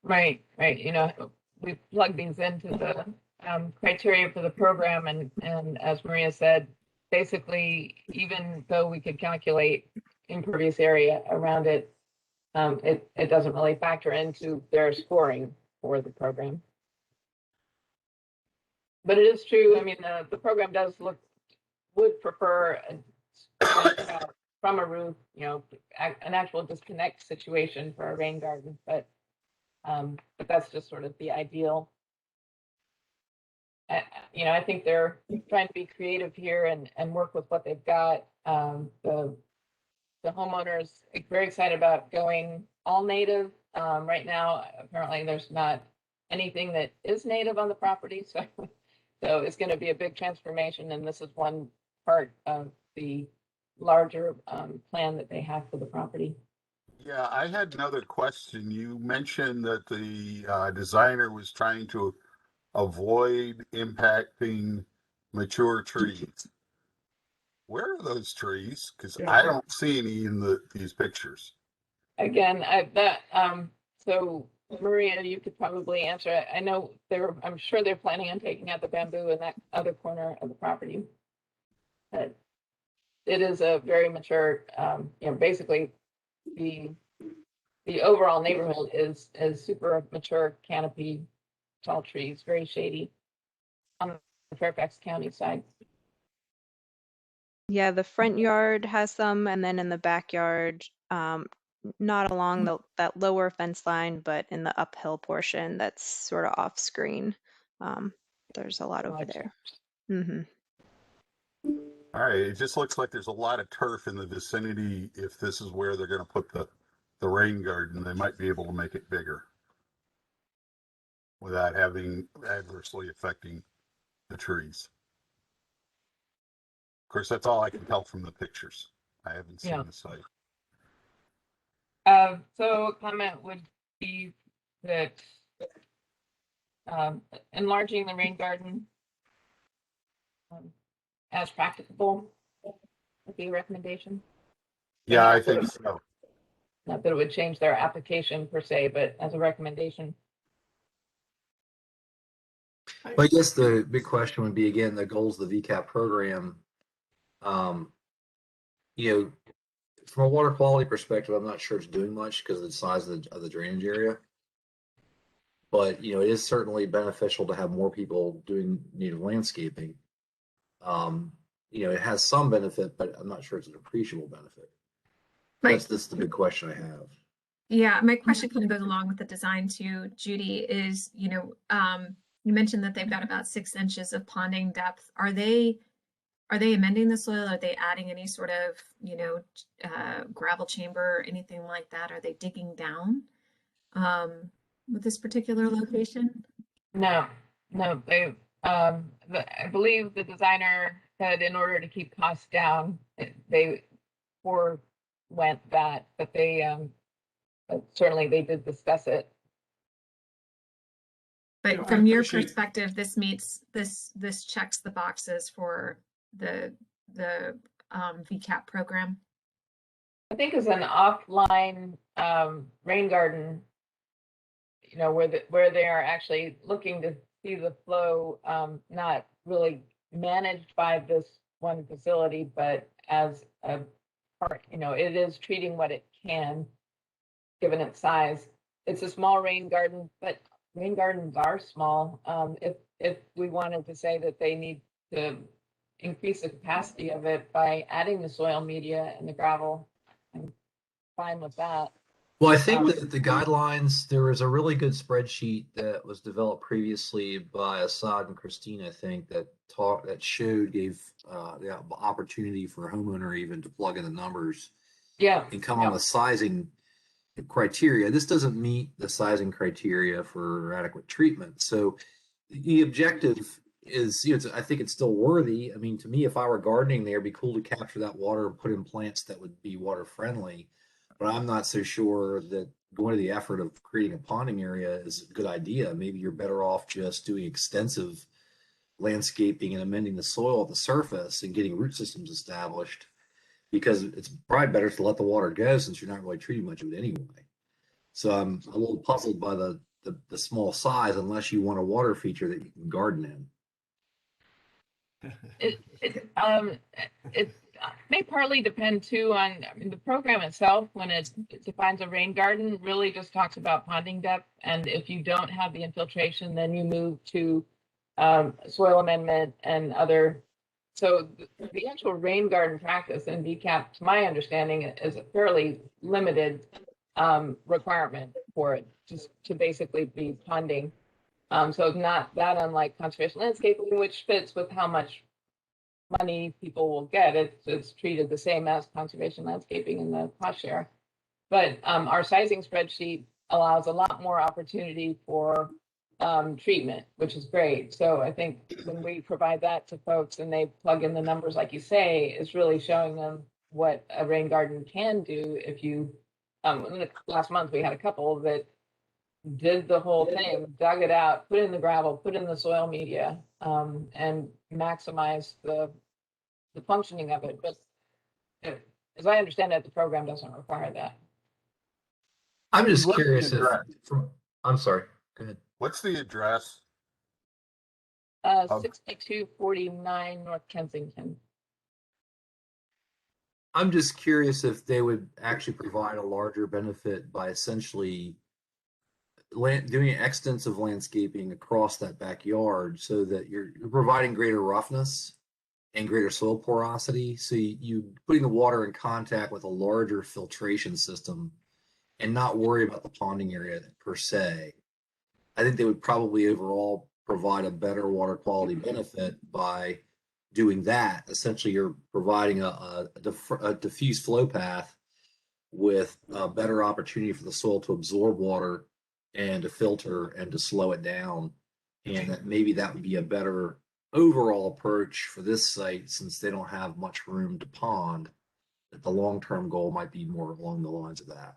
Right. You know, we plug these into the criteria for the program, and as Maria said, basically, even though we could calculate impervious area around it, it doesn't really factor into their scoring for the program. But it is true. I mean, the program would prefer from a roof, you know, an actual disconnect situation for a rain garden, but that's just sort of the ideal. You know, I think they're trying to be creative here and work with what they've got. The homeowners are very excited about going all native. Right now, apparently there's not anything that is native on the property, so it's going to be a big transformation, and this is one part of the larger plan that they have for the property. Yeah, I had another question. You mentioned that the designer was trying to avoid impacting mature trees. Where are those trees? Because I don't see any in these pictures. Again, so Maria, you could probably answer. I know I'm sure they're planning on taking out the bamboo in that other corner of the property. But it is a very mature, you know, basically the overall neighborhood is super mature canopy, tall trees, very shady on the Fairfax County side. Yeah, the front yard has some, and then in the backyard, not along that lower fence line, but in the uphill portion that's sort of off screen. There's a lot over there. Mm-hmm. All right, it just looks like there's a lot of turf in the vicinity. If this is where they're going to put the rain garden, they might be able to make it bigger without having adversely affecting the trees. Of course, that's all I can tell from the pictures. I haven't seen the site. So a comment would be that enlarging the rain garden as practicable would be a recommendation. Yeah, I think so. Not that it would change their application per se, but as a recommendation. But I guess the big question would be, again, the goals of the VCAP program. You know, from a water quality perspective, I'm not sure it's doing much because of the size of the drainage area. But, you know, it is certainly beneficial to have more people doing native landscaping. You know, it has some benefit, but I'm not sure it's an appreciable benefit. That's the big question I have. Yeah, my question kind of goes along with the design too, Judy, is, you know, you mentioned that they've got about 6 inches of ponding depth. Are they amending the soil? Are they adding any sort of, you know, gravel chamber or anything like that? Are they digging down with this particular location? No, they, I believe the designer said in order to keep costs down, they forewent that, but but certainly they did discuss it. But Yeah, I from your appreciate- perspective, this checks the boxes for the VCAP program. I think as an offline rain garden, you know, where they are actually looking to see the flow, not really managed by this one facility, but as a part, you know, it is treating what it can, given its size. It's a small rain garden, but rain gardens are small. If we wanted to say that they need to increase the capacity of it by adding the soil media and the gravel, I'm fine with that. Well, I think that the guidelines, there was a really good spreadsheet that was developed previously by Assad and Christine, I think, that gave the opportunity for a homeowner even to plug in the numbers. Yeah. And come on with sizing criteria. This doesn't meet the sizing criteria for adequate treatment. So the objective is, you know, I think it's still worthy. I mean, to me, if I were gardening there, it'd be cool to capture that water and put in plants that would be water friendly. But I'm not so sure that going to the effort of creating a ponding area is a good idea. Maybe you're better off just doing extensive landscaping and amending the soil at the surface and getting root systems established, because it's probably better to let the water go since you're not really treating much of it anyway. So I'm a little puzzled by the small size, unless you want a water feature that you can garden in. It may partly depend too on, I mean, the program itself, when it defines a rain garden, really just talks about ponding depth. And if you don't have the infiltration, then you move to soil amendment and other. So the actual rain garden practice in VCAP, to my understanding, is a fairly limited requirement for it, just to basically be ponding. So it's not that unlike conservation landscaping, which fits with how much money people will get. It's treated the same as conservation landscaping in the cost share. But our sizing spreadsheet allows a lot more opportunity for treatment, which is great. So I think when we provide that to folks and they plug in the numbers, like you say, it's really showing them what a rain garden can do. If you, last month we had a couple that did the whole thing, dug it out, put in the gravel, put in the soil media, and maximize the functioning of it. But as I understand it, the program doesn't require that. I'm just What's the curious if, address? I'm sorry, go ahead. What's the address? 6249 North Kensington. I'm just curious if they would actually provide a larger benefit by essentially doing extensive landscaping across that backyard, so that you're providing greater roughness and greater soil porosity. So you putting the water in contact with a larger filtration system and not worry about the ponding area per se. I think they would probably overall provide a better water quality benefit by doing that. Essentially, you're providing a diffuse flow path with a better opportunity for the soil to absorb water and to filter and to slow it down. And that maybe that would be a better overall approach for this site, since they don't have much room to pond. That the long-term goal might be more along the lines of that.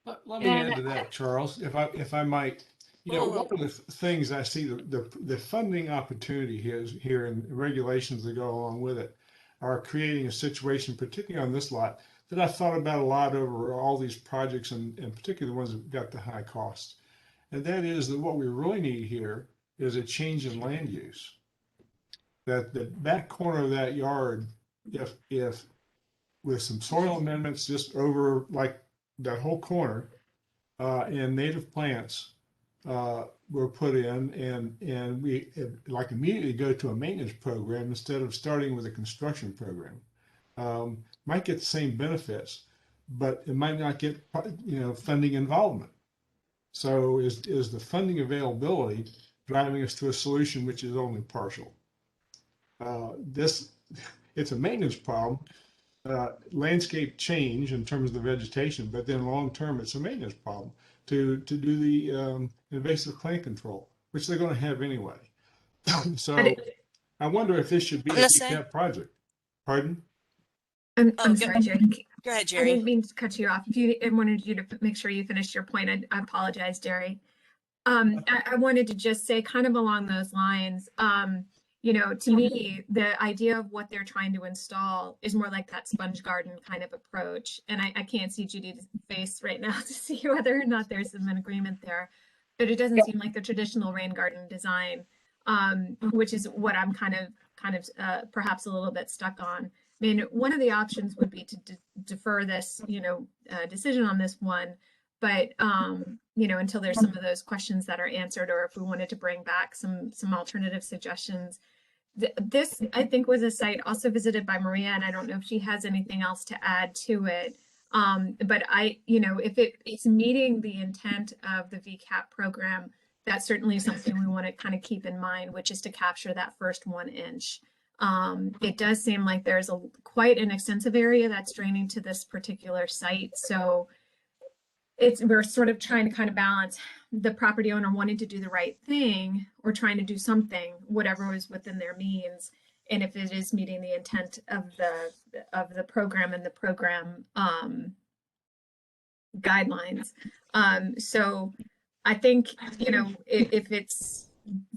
Let me And add to that, Charles, if I might. You know, one of the things I see the funding opportunity here and regulations that go along with it are creating a situation, particularly on this lot, that I've thought about a lot over all these projects and particularly the ones that got the high costs. And that is that what we really need here is a change in land use. That the back corner of that yard, if with some soil amendments just over like that whole corner, and native plants were put in, and we like immediately go to a maintenance program instead of starting with a construction program. Might get the same benefits, but it might not get funding involvement. So is the funding availability driving us to a solution which is only partial? It's a maintenance problem, landscape change in terms of the vegetation, but then long term it's a maintenance problem to do the invasive plant control, which they're going to have anyway. So I wonder if this should be a VCAP project. Pardon? I'm sorry, Jerry. Go ahead, I Jerry. didn't mean to cut you off. I wanted you to make sure you finished your point. I apologize, Jerry. I wanted to just say kind of along those lines, to me, the idea of what they're trying to install is more like that sponge garden kind of approach. And I can't see Judy's face right now to see whether or not there's some agreement there, but it doesn't seem like the traditional rain garden design, which is what I'm kind of perhaps a little bit stuck on. I mean, one of the options would be to defer this, decision on this one, but until there's some of those questions that are answered, or if we wanted to bring back some alternative suggestions. This, I think, was a site also visited by Maria, and I don't know if she has anything else to add to it. But if it's meeting the intent of the VCAP program, that's certainly something we want to kind of keep in mind, which is to capture that first 1 inch. It does seem like there's quite an extensive area that's draining to this particular site. So we're sort of trying to kind of balance the property owner wanting to do the right thing or trying to do something, whatever is within their means. And if it is meeting the intent of the program and the program guidelines. So I think, if it's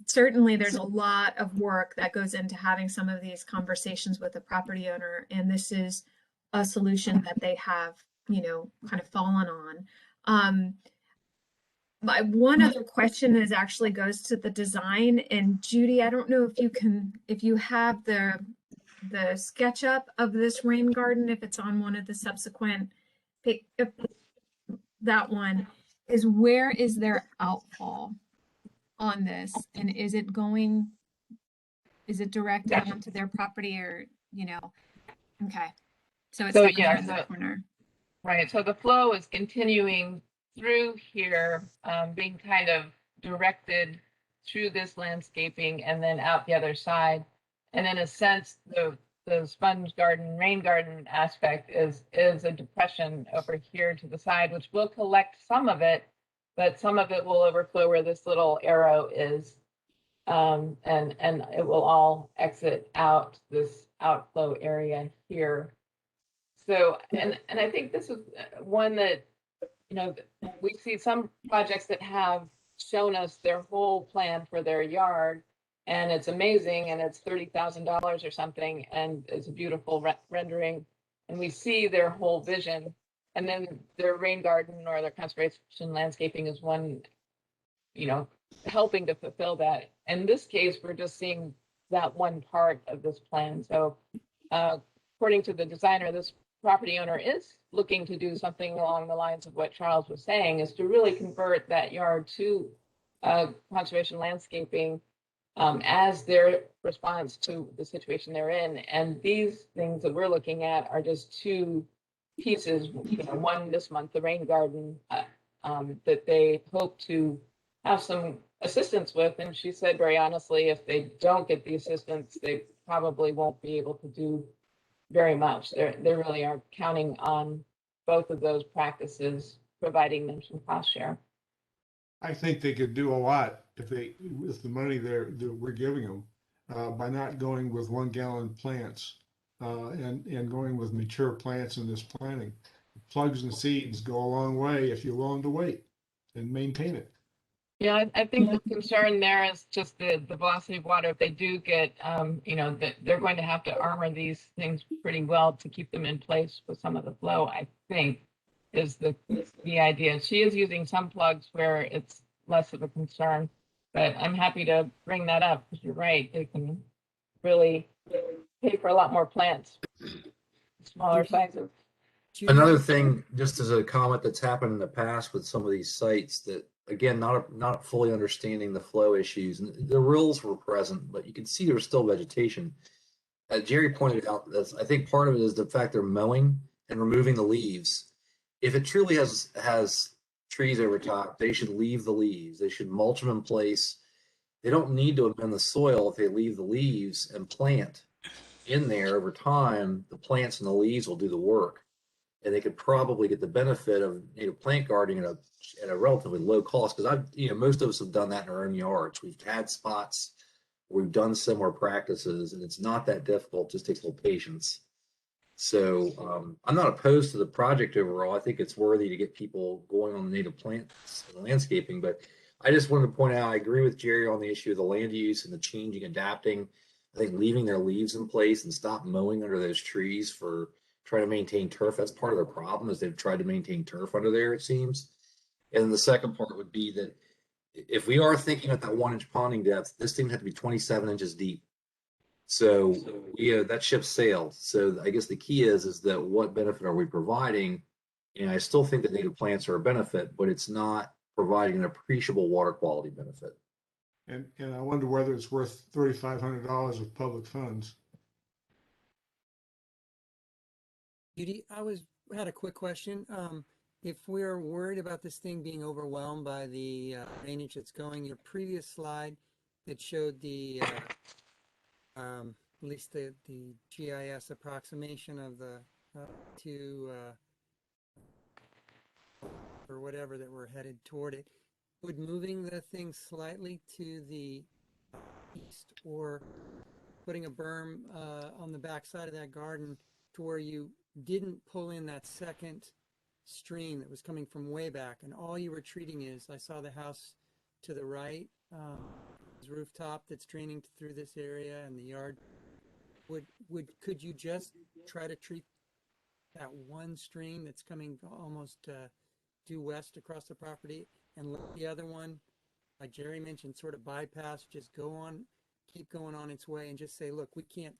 certainly there's a lot of work that goes into having some of these conversations with the property owner. And this is a solution that they have, kind of fallen on. My one other question is actually goes to the design, and Judy, I don't know if you have the SketchUp of this rain garden, if it's on one of the subsequent, that one is, where is their outfall on this, and is it directed onto their property, or okay, so it's in the corner. Right, so the flow is continuing through here, being kind of directed through this landscaping and then out the other side. And in a sense, the sponge garden, rain garden aspect is a depression over here to the side, which will collect some of it, but some of it will overflow where this little arrow is. And it will all exit out this outflow area here. So, and I think this is one that, we see some projects that have shown us their whole plan for their yard, and it's amazing, and it's $30,000 or something, and it's a beautiful rendering, and we see their whole vision, and then their rain garden or their conservation landscaping is one, helping to fulfill that. In this case, we're just seeing that one part of this plan. So according to the designer, this property owner is looking to do something along the lines of what Charles was saying, is to really convert that yard to conservation landscaping as their response to the situation they're in. And these things that we're looking at are just two pieces, one this month, the rain garden, that they hope to have some assistance with. And she said very honestly, if they don't get the assistance, they probably won't be able to do very much. They really are counting on both of those practices, providing them some cost share. I think they could do a lot with the money that we're giving them by not going with 1 gallon plants and going with mature plants in this planting. plugs and seeds go a long way if you're willing to wait and maintain it. Yeah, I think the concern there is just the velocity of water. If they do get, that they're going to have to armor these things pretty well to keep them in place with some of the flow, I think, is the idea. She is using some plugs where it's less of a concern, but I'm happy to bring that up because you're right. They can really pay for a lot more plants, smaller sizes. Another thing, just as a comment that's happened in the past with some of these sites that, again, not fully understanding the flow issues, and the rills were present, but you can see there's still vegetation. As Jerry pointed out, I think part of it is the fact they're mowing and removing the leaves. If it truly has trees over top, they should leave the leaves. They should mulch them in place. They don't need to amend the soil if they leave the leaves and plant in there over time. The plants and the leaves will do the work, and they could probably get the benefit of plant gardening at a relatively low cost. Because most of us have done that in our own yards. We've had spots where we've done similar practices, and it's not that difficult. It just takes a little patience. So I'm not opposed to the project overall. I think it's worthy to get people going on the native plants and landscaping. But I just wanted to point out, I agree with Jerry on the issue of the land use and the changing, adapting. I think leaving their leaves in place and stop mowing under those trees for trying to maintain turf. That's part of their problem, is they've tried to maintain turf under there, it seems. And then the second part would be that if we are thinking at that 1-inch ponding depth, this thing had to be 27 inches deep. So that ship sailed. So I guess the key is that what benefit are we providing? And I still think that native plants are a benefit, but it's not providing an appreciable water quality benefit. And I wonder whether it's worth $3,500 of public funds. Judy, had a quick question. If we're worried about this thing being overwhelmed by the drainage that's going, your previous slide that showed the at least the GIS approximation of the two or whatever that we're headed toward it, would moving the thing slightly to the east or putting a berm on the back side of that garden to where you didn't pull in that second stream that was coming from way back, and all you were treating is, I saw the house to the right, rooftop that's draining through this area and the yard. Could you just try to treat that one stream that's coming almost due west across the property, and let the other one, like Jerry mentioned, sort of bypass, just keep going on its way, and just say, look, we can't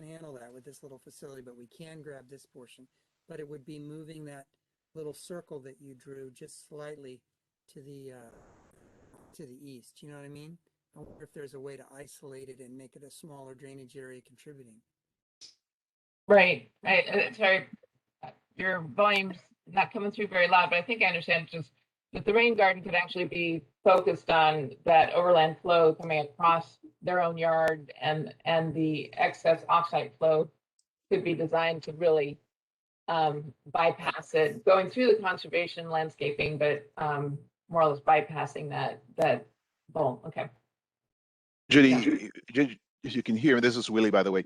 handle that with this little facility, but we can grab this portion. But it would be moving that little circle that you drew just slightly to the east. You know what I mean? I wonder if there's a way to isolate it and make it a smaller drainage area contributing. Right. Sorry, your volume's not coming through very loud, but I think I understand just that the rain garden could actually be focused on that overland flow coming across their own yard, and the excess offsite flow could be designed to really bypass it, going through the conservation landscaping, but more or less bypassing that bowl. Okay. Judy, if you can hear me, this is Willie, by the way.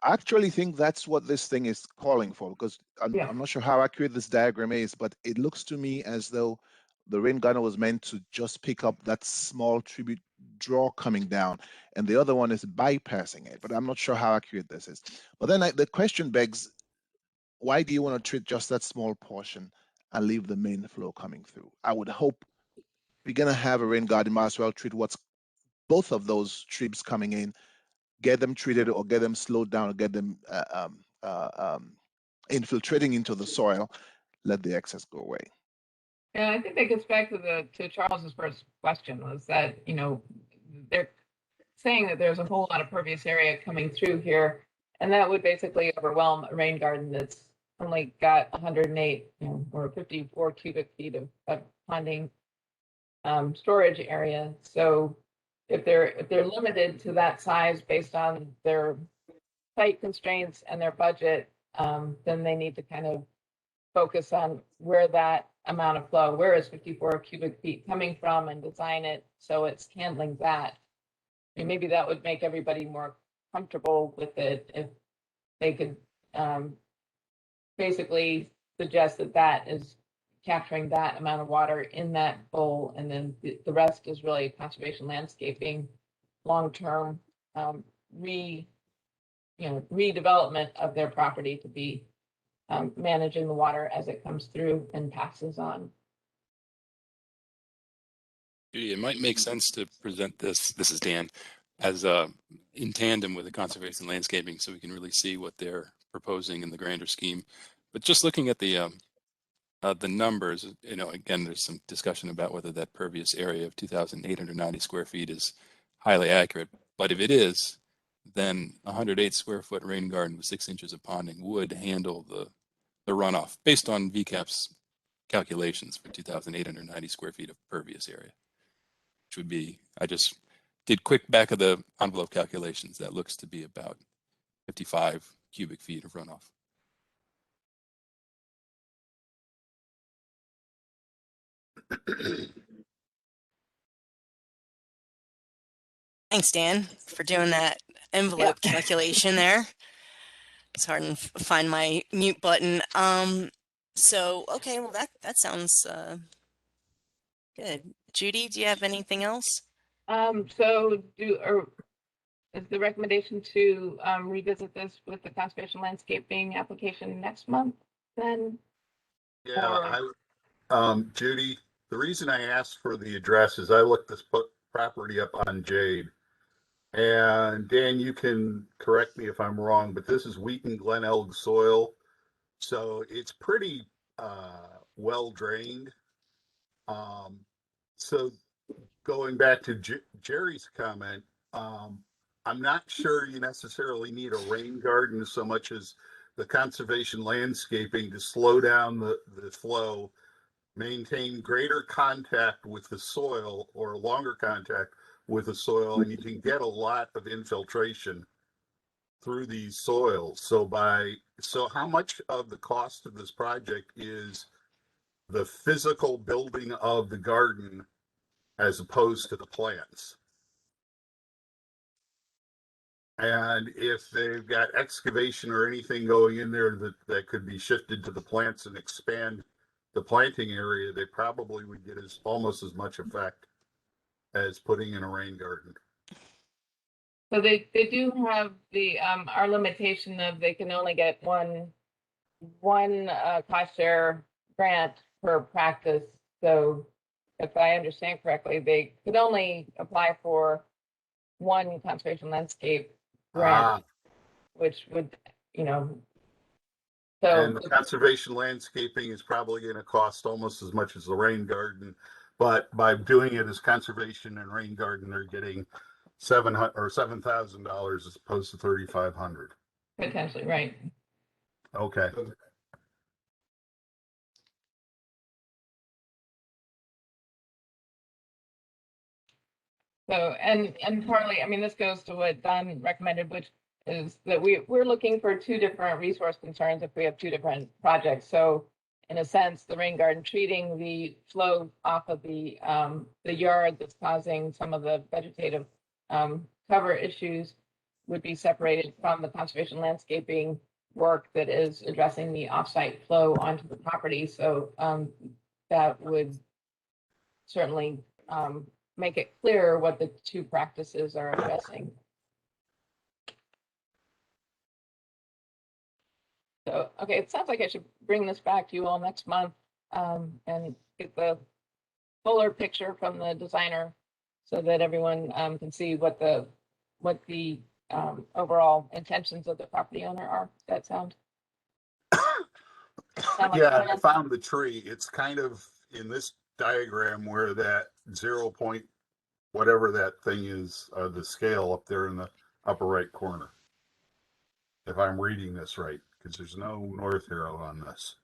I actually think that's what this thing is calling for, because I'm not sure how accurate this diagram is, but it looks to me as though the rain garden was meant to just pick up that small tribute draw coming down, and the other one is bypassing it, but I'm not sure how accurate this is. But then the question begs, why do you want to treat just that small portion and leave the main flow coming through? I would hope we're going to have a rain garden, might as well treat both of those trips coming in, get them treated or get them slowed down or get them infiltrating into the soil, let the excess go away. And I think that gets back to Charles's first question, was that, they're saying that there's a whole lot of pervious area coming through here, and that would basically overwhelm a rain garden that's only got 108 or 54 cubic feet of ponding storage area. So if they're limited to that size based on their site constraints and their budget, then they need to kind of focus on where that amount of flow, where is 54 cubic feet coming from, and design it so it's handling that. I mean, maybe that would make everybody more comfortable with it if they could basically suggest that that is capturing that amount of water in that bowl, and then the rest is really conservation landscaping, long-term redevelopment of their property to be managing the water as it comes through and passes on. It might make sense to present this is Dan, as in tandem with the conservation landscaping, so we can really see what they're proposing in the grander scheme. But just looking at the numbers, again, there's some discussion about whether that pervious area of 2,890 square feet is highly accurate. But if it is, then 108 square foot rain garden with 6 inches of ponding would handle the runoff based on VCAP's calculations for 2,890 square feet of pervious area, which would be, I just did quick back of the envelope calculations. That looks to be about 55 cubic feet of runoff. Thanks, Dan, for doing that envelope calculation there. It's hard to find my mute button. So, okay, well, that sounds good. Judy, do you have anything else? So is the recommendation to revisit this with the conservation landscaping application next month then? Yeah, Judy, the reason I asked for the address is I looked this property up on Jade. And Dan, you can correct me if I'm wrong, but this is Wheaton Glen Elg soil. So it's pretty well drained. So going back to Jerry's comment, I'm not sure you necessarily need a rain garden so much as the conservation landscaping to slow down the flow, maintain greater contact with the soil or longer contact with the soil, and you can get a lot of infiltration through these soils. So how much of the cost of this project is the physical building of the garden as opposed to the plants? And if they've got excavation or anything going in there that could be shifted to the plants and expand the planting area, they probably would get almost as much effect as putting in a rain garden. So they do have the our limitation of they can only get one cost share grant per practice. So if I understand correctly, they could only apply for one conservation landscape grant, which would, so. And the conservation landscaping is probably going to cost almost as much as the rain garden, but by doing it as conservation and rain garden, they're getting $700 or $7,000 as opposed to $3,500. Potentially, right. Okay. So, and partly, I mean, this goes to what Don recommended, which is that we're looking for two different resource concerns if we have two different projects. So in a sense, the rain garden treating the flow off of the yard that's causing some of the vegetative cover issues would be separated from the conservation landscaping work that is addressing the offsite flow onto the property. So that would certainly make it clear what the two practices are addressing. So, okay, it sounds like I should bring this back to you all next month and get the fuller picture from the designer so that everyone can see what the overall intentions of the property owner are. Does that sound? Yeah, I found the tree. It's kind of in this diagram where that 0 point whatever that thing is, the scale up there in the upper right corner. If I'm reading this right, because there's no north arrow on this.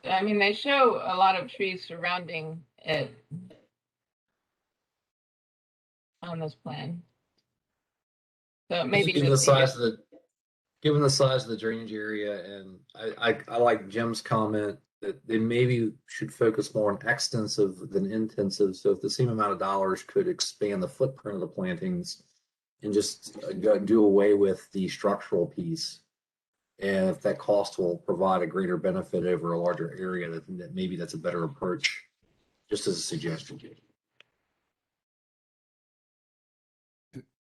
I mean, they show a lot of trees surrounding it on this plan. So maybe given the size of the drainage area, and I like Jim's comment that they maybe should focus more on extensive than intensive. So if the same amount of dollars could expand the footprint of the plantings and just do away with the structural piece And if that cost will provide a greater benefit over a larger area, that maybe that's a better approach, just as a suggestion.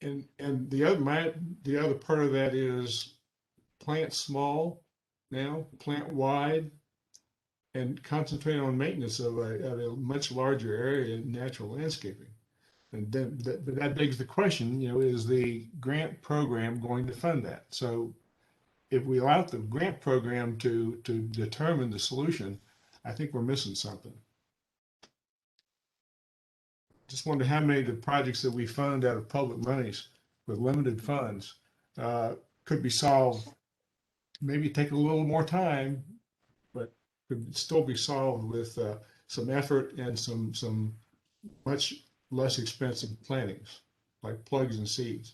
And the other part of that is plant small now, plant wide, and concentrate on maintenance of a much larger area in natural landscaping. And then that begs the question, is the grant program going to fund that? So if we allow the grant program to determine the solution, I think we're missing something. Just wonder how many of the projects that we fund out of public monies with limited funds could be solved. Maybe take a little more time, but could still be solved with some effort and some much less expensive plantings, like plugs and seeds.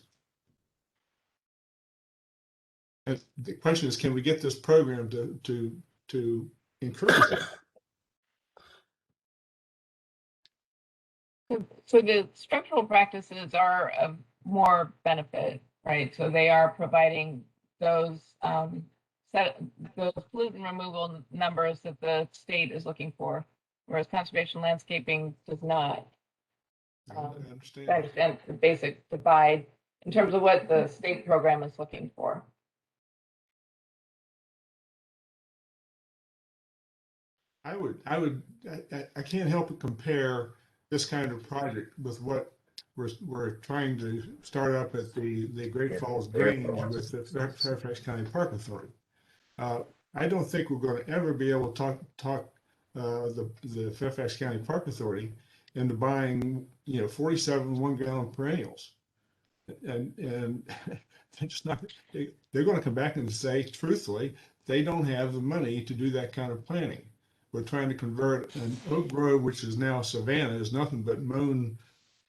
And the question is, can we get this program to encourage that? So the structural practices are of more benefit, right? So they are providing those those pollutant removal numbers that the state is looking for, whereas conservation landscaping does not. I understand. I understand the basic divide in terms of what the state program is looking for. I can't help but compare this kind of project with what we're trying to start up at the Great Falls Grange with the Fairfax County Park Authority. I don't think we're going to ever be able to talk the Fairfax County Park Authority into buying 47 1-gallon perennials, and they're just not. They're going to come back and say truthfully they don't have the money to do that kind of planning. We're trying to convert an oak grove, which is now savanna, is nothing but mown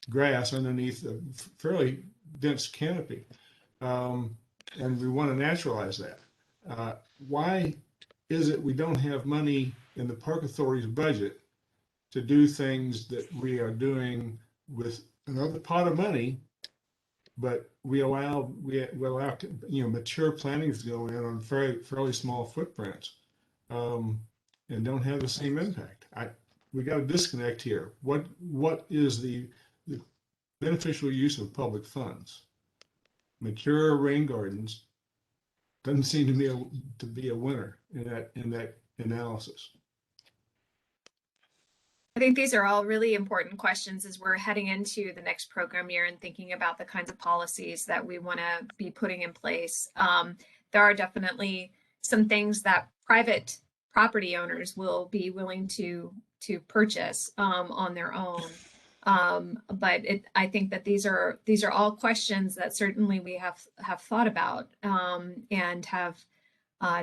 grass underneath a fairly dense canopy, and we want to naturalize that. Why is it we don't have money in the Park Authority's budget to do things that we are doing with another pot of money, but we allow mature plantings to go in on fairly small footprints, and don't have the same impact? We got a disconnect here. What is the beneficial use of public funds? Mature rain gardens doesn't seem to be a winner in that analysis. I think these are all really important questions as we're heading into the next program year and thinking about the kinds of policies that we want to be putting in place. There are definitely some things that private property owners will be willing to purchase on their own. But I think that these are all questions that certainly we have thought about and have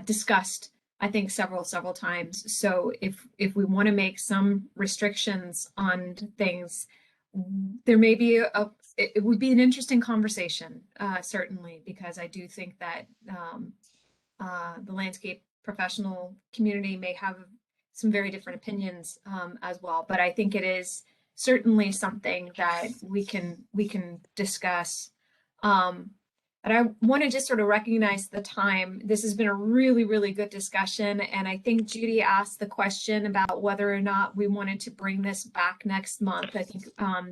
discussed, I think, several times. So if we want to make some restrictions on things, there may be it would be an interesting conversation, certainly, because I do think that the landscape professional community may have some very different opinions as well. But I think it is certainly something that we can discuss. But I want to just sort of recognize the time. This has been a really, really good discussion. And I think Judy asked the question about whether or not we wanted to bring this back next month. I think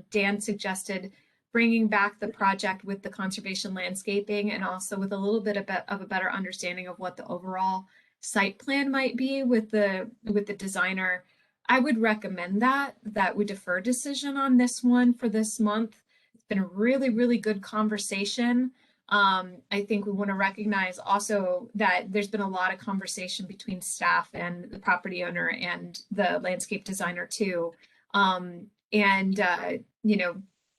Dan suggested bringing back the project with the conservation landscaping and also with a little bit of a better understanding of what the overall site plan might be with the designer. I would recommend that we defer decision on this one for this month. It's been a really, really good conversation. I think we want to recognize also that there's been a lot of conversation between staff and the property owner and the landscape designer too.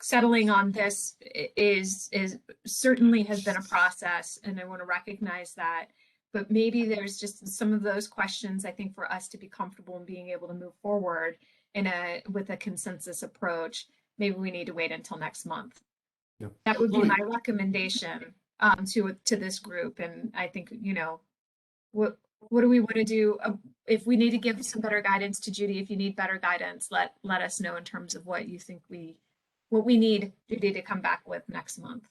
Settling on this is certainly has been a process, and I want to recognize that. But maybe there's just some of those questions, I think, for us to be comfortable in being able to move forward with a consensus approach. Maybe we need to wait until next month. Yeah. That would be my recommendation to this group. And I think, what do we want to do? If we need to give some better guidance to Judy, if you need better guidance, let us know in terms of what you think what we need Judy to come back with next month.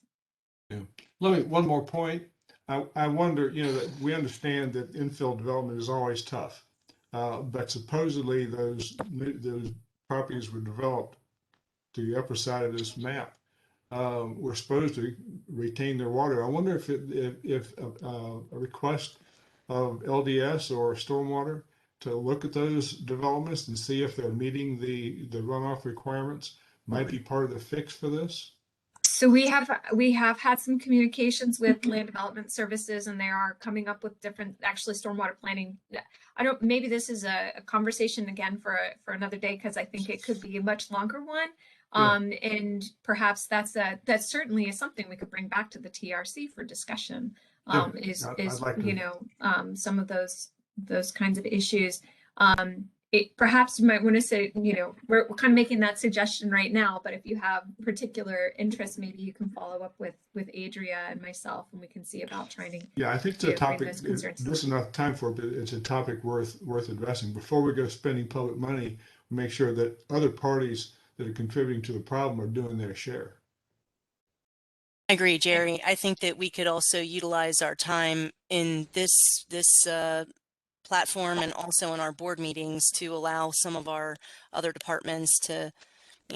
Yeah. One more point. I wonder, that we understand that infill development is always tough. But supposedly those properties were developed to the upper side of this map were supposed to retain their water. I wonder if a request of LDS or stormwater to look at those developments and see if they're meeting the runoff requirements might be part of the fix for this. So we have had some communications with land development services, and they are coming up with different, actually, stormwater planning. Maybe this is a conversation again for another day, because I think it could be a much longer one. And perhaps that certainly is something we could bring back to the TRC for discussion. I'd like to. Some of those kinds of issues. Perhaps you might want to say, we're kind of making that suggestion right now, but if you have particular interest, maybe you can follow up with Adria and myself, and we can see about trying to. Yeah, I think it's a topic, this is not time for it, but it's a topic worth addressing. Before we go spending public money, make sure that other parties that are contributing to the problem are doing their share. I agree, Jerry. I think that we could also utilize our time in this platform and also in our board meetings to allow some of our other departments to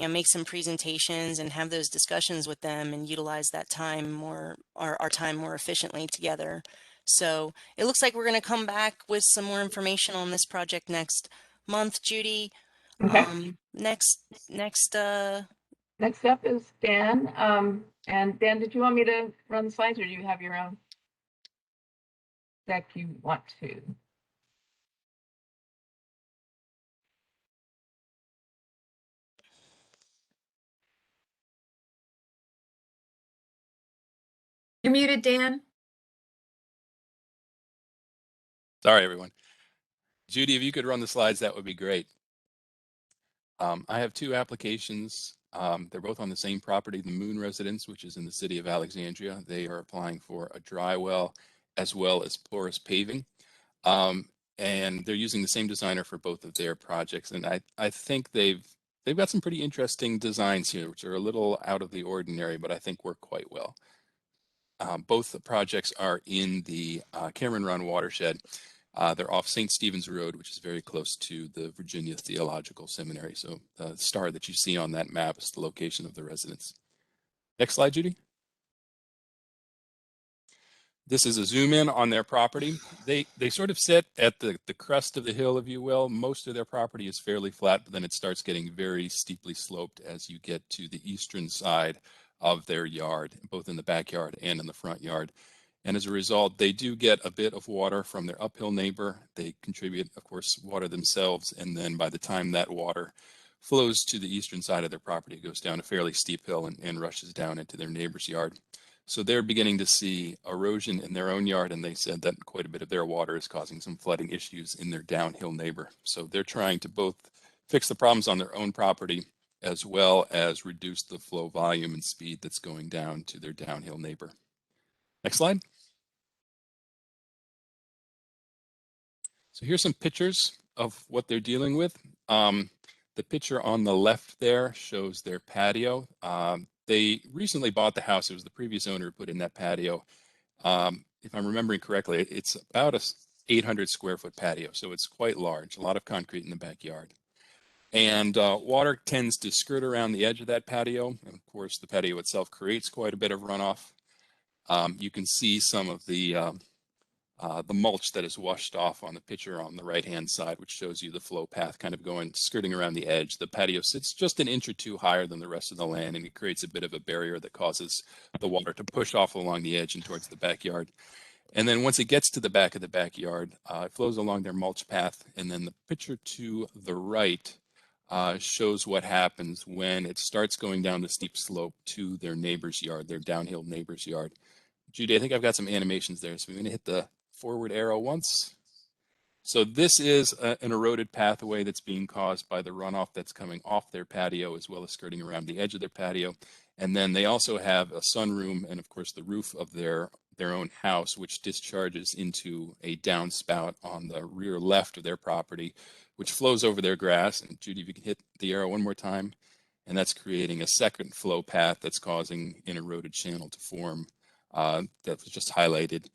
make some presentations and have those discussions with them and utilize that time more, our time more efficiently together. So it looks like we're going to come back with some more information on this project next month, Judy. Okay. Next up is Dan. And Dan, did you want me to run the slides, or do you have your own deck you want to? You're muted, Dan. Sorry, everyone. Judy, if you could run the slides, that would be great. I have two applications. They're both on the same property, the Moon Residence, which is in the city of Alexandria. They are applying for a dry well as well as porous paving. And they're using the same designer for both of their projects. And I think they've got some pretty interesting designs here, which are a little out of the ordinary, but I think work quite well. Both the projects are in the Cameron Run watershed. They're off St. Stephen's Road, which is very close to the Virginia Theological Seminary. So the star that you see on that map is the location of the residence. Next slide, Judy. This is a zoom in on their property. They sort of sit at the crest of the hill, if you will. Most of their property is fairly flat, but then it starts getting very steeply sloped as you get to the eastern side of their yard, both in the backyard and in the front yard. And as a result, they do get a bit of water from their uphill neighbor. They contribute, of course, water themselves. And then by the time that water flows to the eastern side of their property, it goes down a fairly steep hill and rushes down into their neighbor's yard. So they're beginning to see erosion in their own yard, and they said that quite a bit of their water is causing some flooding issues in their downhill neighbor. So they're trying to both fix the problems on their own property as well as reduce the flow volume and speed that's going down to their downhill neighbor. Next slide. So here's some pictures of what they're dealing with. The picture on the left there shows their patio. They recently bought the house. It was the previous owner who put in that patio. If I'm remembering correctly, it's about a 800 square foot patio. So it's quite large, a lot of concrete in the backyard. And water tends to skirt around the edge of that patio. And of course, the patio itself creates quite a bit of runoff. You can see some of the mulch that is washed off on the picture on the right-hand side, which shows you the flow path kind of going, skirting around the edge. The patio sits just an inch or two higher than the rest of the land, and it creates a bit of a barrier that causes the water to push off along the edge and towards the backyard. And then once it gets to the back of the backyard, it flows along their mulch path. And then the picture to the right shows what happens when it starts going down the steep slope to their neighbor's yard, their downhill neighbor's yard. Judy, I think I've got some animations there. So we're going to hit the forward arrow once. So this is an eroded pathway that's being caused by the runoff that's coming off their patio as well as skirting around the edge of their patio. And then they also have a sunroom and of course the roof of their own house, which discharges into a downspout on the rear left of their property, which flows over their grass. And Judy, if you can hit the arrow one more time, and that's creating a second flow path that's causing an eroded channel to form on the that was just highlighted.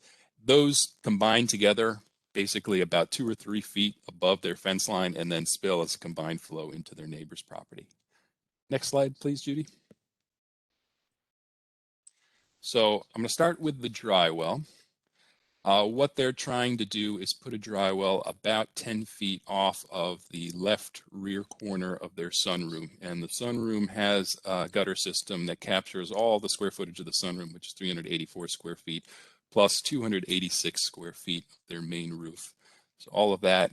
Those combined together, basically about 2 or 3 feet above their fence line, and then spill as a combined flow into their neighbor's property. Next slide, please, Judy. So I'm going to start with the dry well. What they're trying to do is put a dry well about 10 feet off of the left rear corner of their sunroom. And the sunroom has a gutter system that captures all the square footage of the sunroom, which is 384 square feet, plus 286 square feet of their main roof. So all of that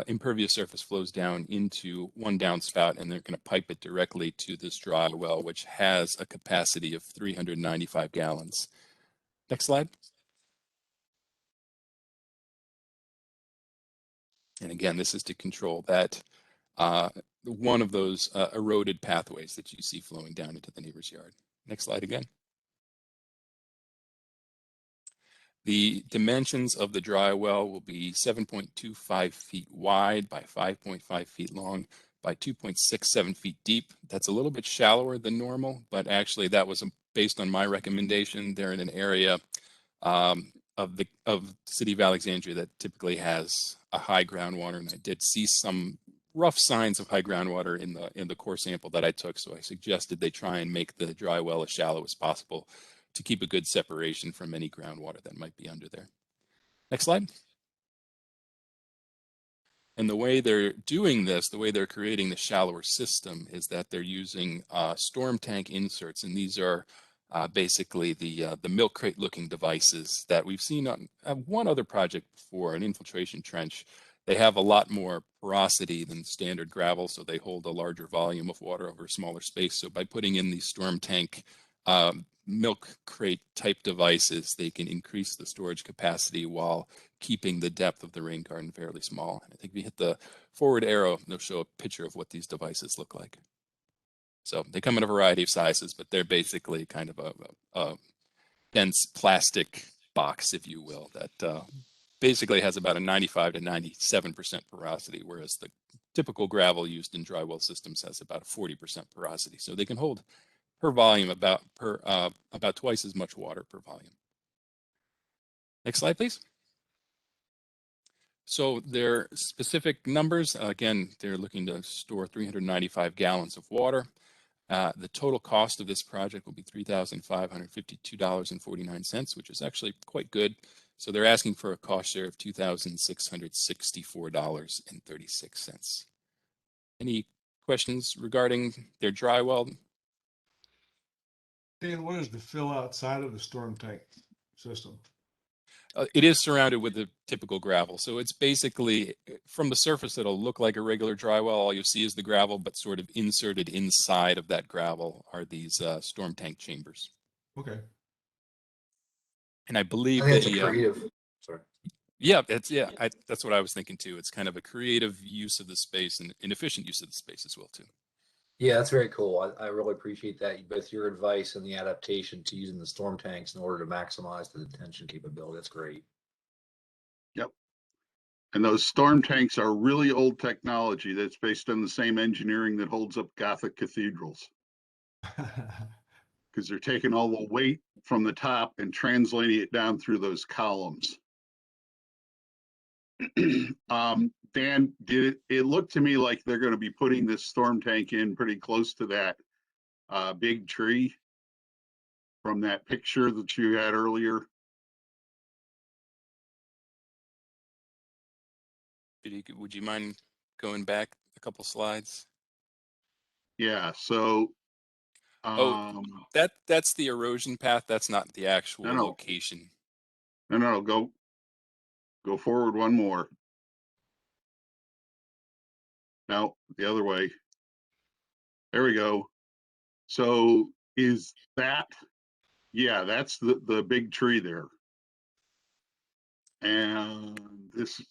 impervious surface flows down into one downspout, and they're going to pipe it directly to this dry well, which has a capacity of 395 gallons. Next slide. And again, this is to control that one of those eroded pathways that you see flowing down into the neighbor's yard. Next slide again. The dimensions of the dry well will be 7.25 feet wide by 5.5 feet long by 2.67 feet deep. That's a little bit shallower than normal, but actually that was based on my recommendation. They're in an area of the City of Alexandria that typically has a high groundwater, and I did see some rough signs of high groundwater in the core sample that I took. So I suggested they try and make the dry well as shallow as possible to keep a good separation from any groundwater that might be under there. Next slide. And the way they're doing this, the way they're creating the shallower system, is that they're using storm tank inserts, and these are basically the milk crate looking devices that we've seen on one other project before, an infiltration trench. They have a lot more porosity than standard gravel, so they hold a larger volume of water over a smaller space. So by putting in these storm tank milk crate type devices, they can increase the storage capacity while keeping the depth of the rain garden fairly small. I think if you hit the forward arrow, they'll show a picture of what these devices look like. So they come in a variety of sizes, but they're basically kind of a dense plastic box, if you will, that basically has about a 95 to 97% porosity, whereas the typical gravel used in drywell systems has about a 40% porosity. So they can hold per volume about twice as much water per volume. Next slide, please. So their specific numbers, again, they're looking to store 395 gallons of water. The total cost of this project will be $3,552.49, which is actually quite good. So they're asking for a cost share of $2,664.36. Any questions regarding their dry well? Dan, what is the fill outside of the storm tank system? It is surrounded with the typical gravel. So it's basically, from the surface, it'll look like a regular dry well. All you'll see is the gravel, but sort of inserted inside of that gravel are these storm tank chambers. Okay. And I believe I think that's a creative. Sorry. Yeah, that's what I was thinking too. It's kind of a creative use of the space and an efficient use of the space as well too. Yeah, that's very cool. I really appreciate that, both your advice and the adaptation to using the storm tanks in order to maximize the detention capability. That's great. Yep. And those storm tanks are really old technology that's based on the same engineering that holds up Gothic cathedrals. Because they're taking all the weight from the top and translating it down through those columns. Dan, it looked to me like they're going to be putting this storm tank in pretty close to that big tree from that picture that you had earlier? Would you mind going back a couple slides? Yeah, so that's the erosion path. That's not the actual location. No, go forward one more. No, the other way. There we go. So is that, yeah, that's the big tree there. And this,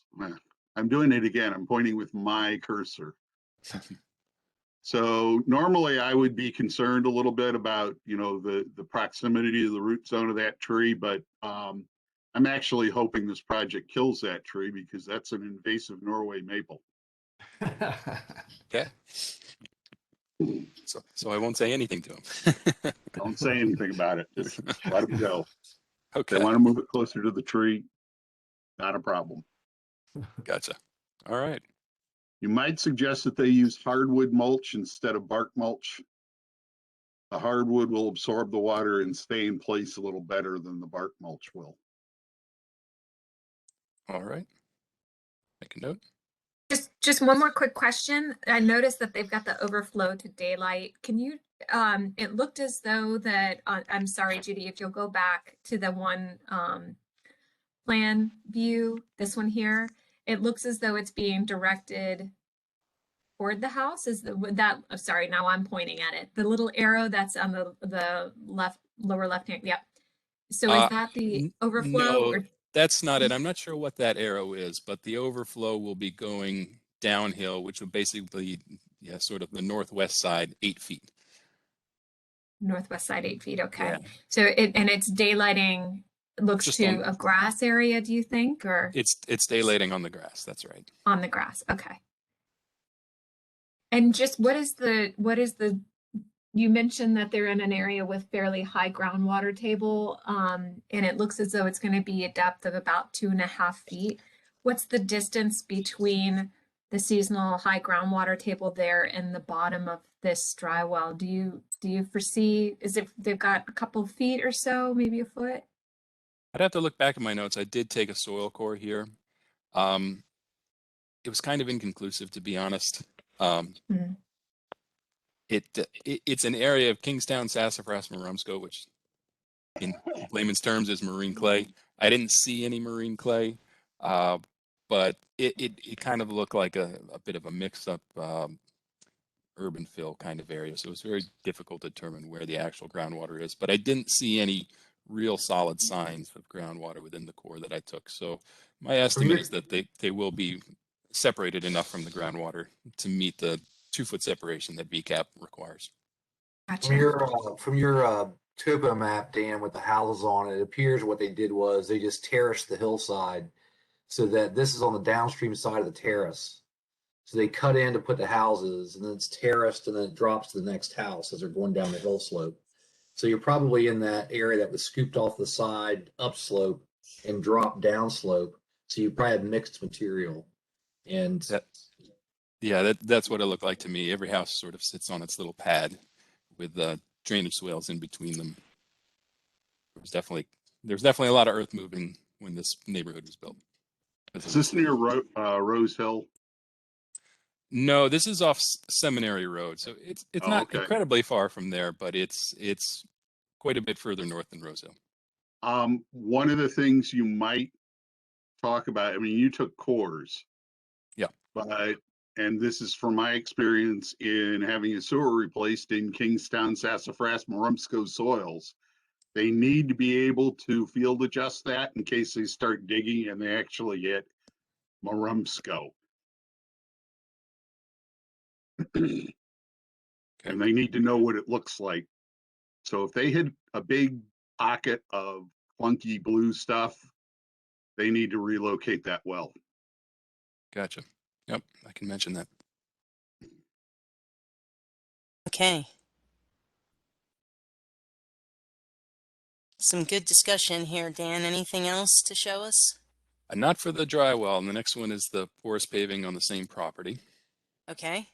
I'm doing it again. I'm pointing with my cursor. So normally I would be concerned a little bit about, the proximity to the root zone of that tree, but I'm actually hoping this project kills that tree because that's an invasive Norway maple. Okay. So I won't say anything to them. Don't say anything about it. Just let them go. If they Okay, want to move it closer to the tree, not a problem. gotcha. All right. You might suggest that they use hardwood mulch instead of bark mulch. The hardwood will absorb the water and stay in place a little better than the bark mulch will. All right. Make a note. Just one more quick question. I noticed that they've got the overflow to daylight. Can you, it looked as though that, I'm sorry, Judy, if you'll go back to the one plan view, this one here, it looks as though it's being directed toward the house. Is the, would that, oh, sorry, now I'm pointing at it. The little arrow that's on the left, lower left hand, yep. So is that the overflow No, or? that's not it. I'm not sure what that arrow is, but the overflow will be going downhill, which would basically, yeah, sort of the northwest side, 8 feet. Northwest side, 8 feet. Okay. Yeah. So it's daylighting, looks Just to on, a grass area, do you think, or it's daylighting on the grass. That's right. on the grass? Okay. And just what is the, you mentioned that they're in an area with fairly high groundwater table, and it looks as though it's going to be a depth of about 2.5 feet. What's the distance between the seasonal high groundwater table there and the bottom of this dry well? Do you foresee, is it, they've got a couple feet or so, maybe a foot? I'd have to look back at my notes. I did take a soil core here. It was kind of inconclusive, to be honest. It's an area of Kingstown, Sassafras, Marumsco, which in layman's terms is marine clay. I didn't see any marine clay, but it kind of looked like a bit of a mix-up urban fill kind of area. So it was very difficult to determine where the actual groundwater is. But I didn't see any real solid signs of groundwater within the core that I took. So my estimate is that they will be separated enough from the groundwater to meet the 2-foot separation that VCAP requires. Gotcha. From your topo map, Dan, with the houses on it, it appears what they did was they just terraced the hillside so that this is on the downstream side of the terrace. So they cut in to put the houses, and then it's terraced, and then it drops to the next house as they're going down the hill slope. So you're probably in that area that was scooped off the side upslope and dropped downslope. So you probably have mixed material. And that's what it looked like to me. Every house sort of sits on its little pad with drainage swales in between them. There's definitely a lot of earth moving when this neighborhood was built. Is this near Rose Hill? No, this is off Seminary Road, so it's not incredibly far from there, but it's quite a bit further north than Rose Hill. One of the things you might talk about, I mean, you took cores. Yeah. And this is from my experience in having a sewer replaced in Kingstown, Sassafras, Marumsco soils. They need to be able to field adjust that in case they start digging and they actually hit Marumsco. And they need to know what it looks like. So if they hit a big pocket of clunky blue stuff, they need to relocate that well. Gotcha. Yep, I can mention that. Okay. Some good discussion here, Dan. Anything else to show us? Not for the dry well. And the next one is the porous paving on the same property. Okay.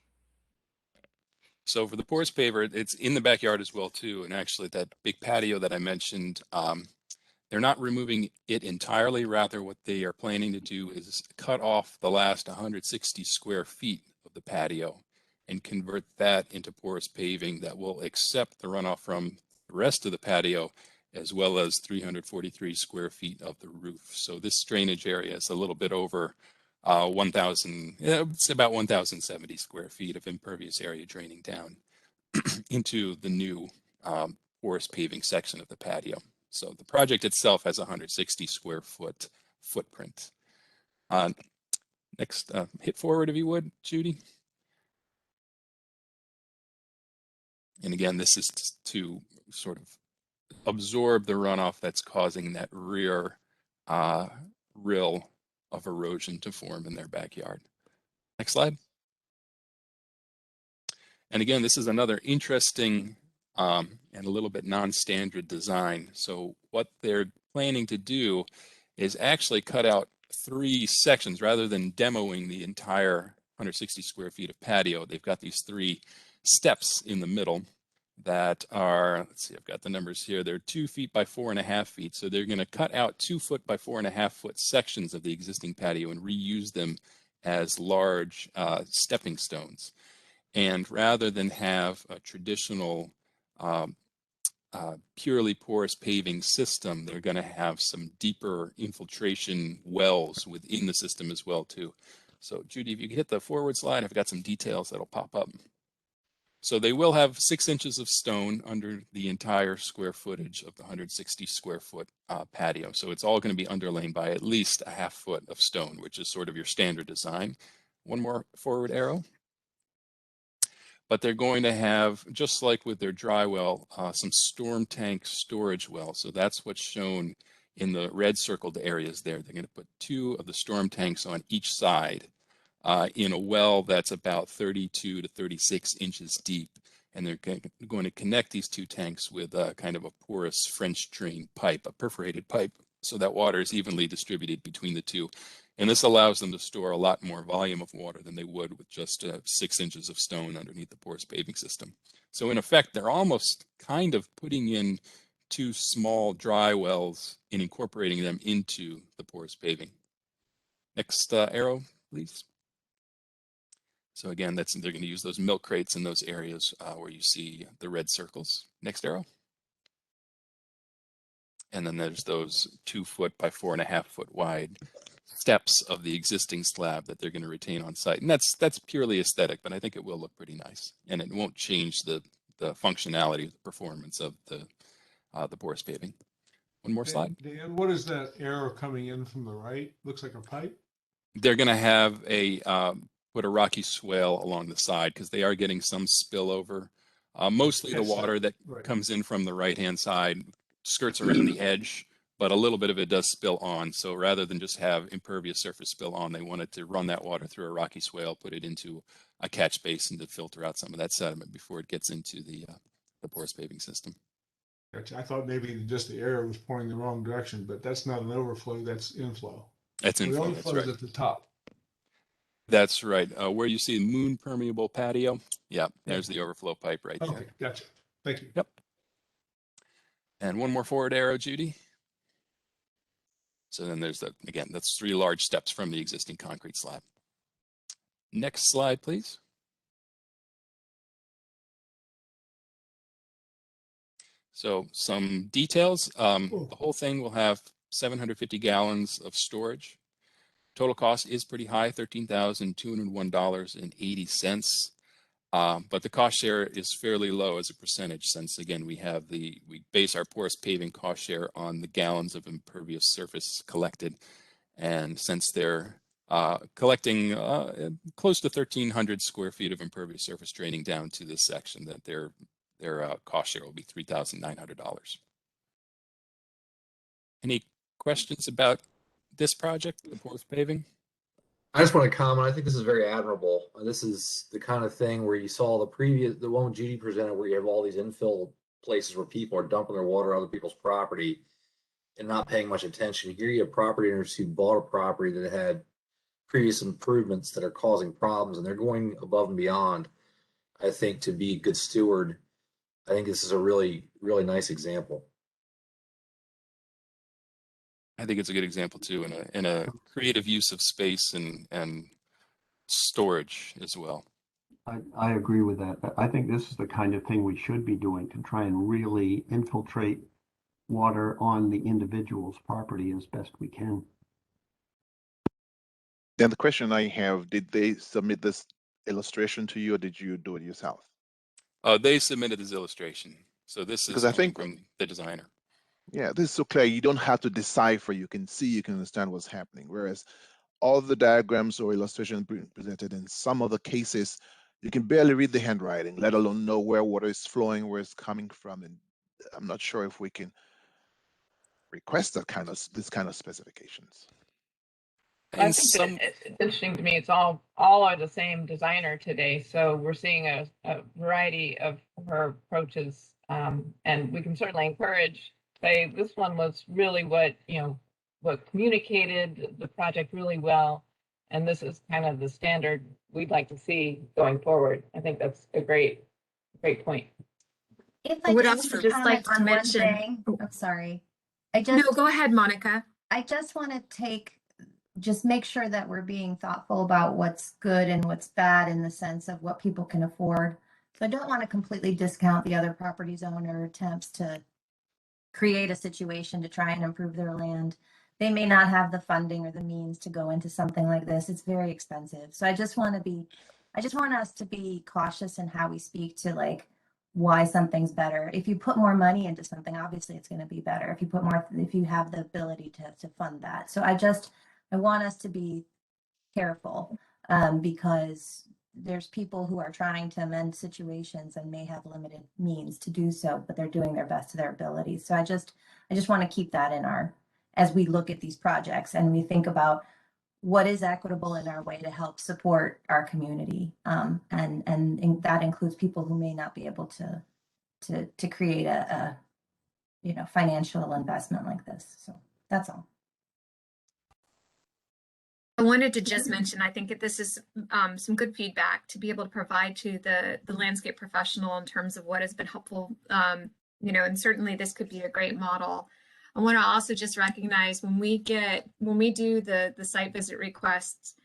So for the porous paver, it's in the backyard as well too. And actually that big patio that I mentioned, they're not removing it entirely. Rather, what they are planning to do is cut off the last 160 square feet of the patio and convert that into porous paving that will accept the runoff from the rest of the patio, as well as 343 square feet of the roof. So this drainage area is a little bit over 1,000, it's about 1,070 square feet of impervious area draining down into the new porous paving section of the patio. So the project itself has a 160 square foot footprint. Next, hit forward if you would, Judy. And again, this is to sort of absorb the runoff that's causing that rear rill of erosion to form in their backyard. Next slide. And again, this is another interesting and a little bit non-standard design. So what they're planning to do is actually cut out 3 sections rather than demoing the entire 160 square feet of patio. They've got these 3 steps in the middle that are, let's see, I've got the numbers here. They're 2 feet by 4.5 feet. So they're going to cut out 2 foot by 4.5 foot sections of the existing patio and reuse them as large stepping stones. And rather than have a traditional purely porous paving system, they're going to have some deeper infiltration wells within the system as well too. So Judy, if you could hit the forward slide, I've got some details that'll pop up. So they will have 6 inches of stone under the entire square footage of the 160 square foot patio. So it's all going to be underlain by at least a 1/2 foot of stone, which is sort of your standard design. One more forward arrow. But they're going to have, just like with their Drywell, some storm tank storage wells. So that's what's shown in the red circled areas there. They're going to put 2 of the storm tanks on each side in a well that's about 32 to 36 inches deep. And they're going to connect these 2 tanks with kind of a porous French drain pipe, a perforated pipe, so that water is evenly distributed between the 2. And this allows them to store a lot more volume of water than they would with just 6 inches of stone underneath the porous paving system. So in effect, they're almost kind of putting in 2 small dry wells and incorporating them into the porous paving. Next arrow, please. So again, they're going to use those milk crates in those areas where you see the red circles. Next arrow. And then there's those 2 foot by 4.5 foot wide steps of the existing slab that they're going to retain on site. And that's purely aesthetic, but I think it will look pretty nice. And it won't change the functionality, the performance of the porous paving. One more slide. Dan, what is that arrow coming in from the right? Looks like a pipe. They're going to have put a rocky swale along the side because they are getting some spillover. Mostly the water that comes in from the right-hand side skirts around the edge, but a little bit of it does spill on. So rather than just have impervious surface spill on, they wanted to run that water through a rocky swale, put it into a catch basin to filter out some of that sediment before it gets into the porous paving system. I thought maybe just the arrow was pointing the wrong direction, but that's not an overflow, that's inflow. That's inflow, the overflow is at the top. That's right. Where you see moon permeable patio, yeah, there's the overflow pipe right there. Okay, gotcha. Thank you. Yep. And one more forward arrow, Judy. So then there's again, that's 3 large steps from the existing concrete slab. Next slide, please. So some details. The whole thing will have 750 gallons of storage. Total cost is pretty high, $13,201.80. But the cost share is fairly low as a percentage since, again, we base our porous paving cost share on the gallons of impervious surface collected. And since they're collecting close to 1,300 square feet of impervious surface draining down to this section, that their cost share will be $3,900. Any questions about this project, the porous paving? I just want to comment. I think this is very admirable. This is the kind of thing where you saw the one Judy presented, where you have all these infill places where people are dumping their water on other people's property and not paying much attention. Here you have property owners who bought a property that had previous improvements that are causing problems, and they're going above and beyond, I think, to be a good steward. I think this is a really, really nice example. I think it's a good example too, in a creative use of space and storage as well. I agree with that. I think this is the kind of thing we should be doing to try and really infiltrate water on the individual's property as best we can. Then the question I have, did they submit this illustration to you or did you do it yourself? They submitted this illustration. So this is coming from the designer. Yeah, this is so clear. You don't have to decipher. You can see, you can understand what's happening. Whereas all the diagrams or illustrations presented in some of the cases, you can barely read the handwriting, let alone know where water is flowing, where it's coming from. And I'm not sure if we can request this kind of specifications. I In think some, that it's interesting to me. It's all are the same designer today, so we're seeing a variety of her approaches, and we can certainly encourage. Say this one was really what communicated the project really well, and this is kind of the standard we'd like to see going forward. I think that's a great point. If I I would can also just just like comment to on one mention. thing, Oh, I'm sorry. no, go ahead, Monica. I just want to just make sure that we're being thoughtful about what's good and what's bad in the sense of what people can afford. So I don't want to completely discount the other property's owner attempts to create a situation to try and improve their land. They may not have the funding or the means to go into something like this. It's very expensive. So I just want us to be cautious in how we speak to like why something's better. If you put more money into something, obviously it's going to be better. If you have the ability to fund that. So I want us to be careful because there's people who are trying to amend situations and may have limited means to do so, but they're doing their best to their abilities. So I just want to keep that in as we look at these projects and we think about what is equitable in our way to help support our community. And that includes people who may not be able to create a financial investment like this. So that's all. I wanted to just mention, I think that this is some good feedback to be able to provide to the landscape professional in terms of what has been helpful, and certainly this could be a great model. I want to also just recognize when we do the site visit requests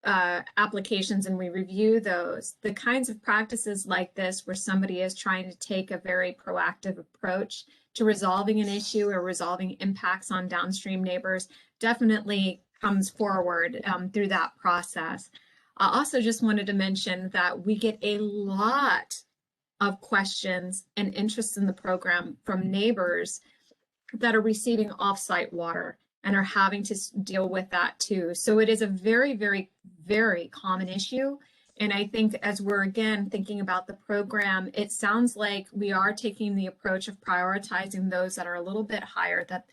applications and we review those, the kinds of practices like this where somebody is trying to take a very proactive approach to resolving an issue or resolving impacts on downstream neighbors definitely comes forward through that process. I also just wanted to mention that we get a lot of questions and interest in the program from neighbors that are receiving off-site water and are having to deal with that too. So it is a very, very, very common issue. And I think as we're again thinking about the program, it sounds like we are taking the approach of prioritizing those that are a little bit higher, that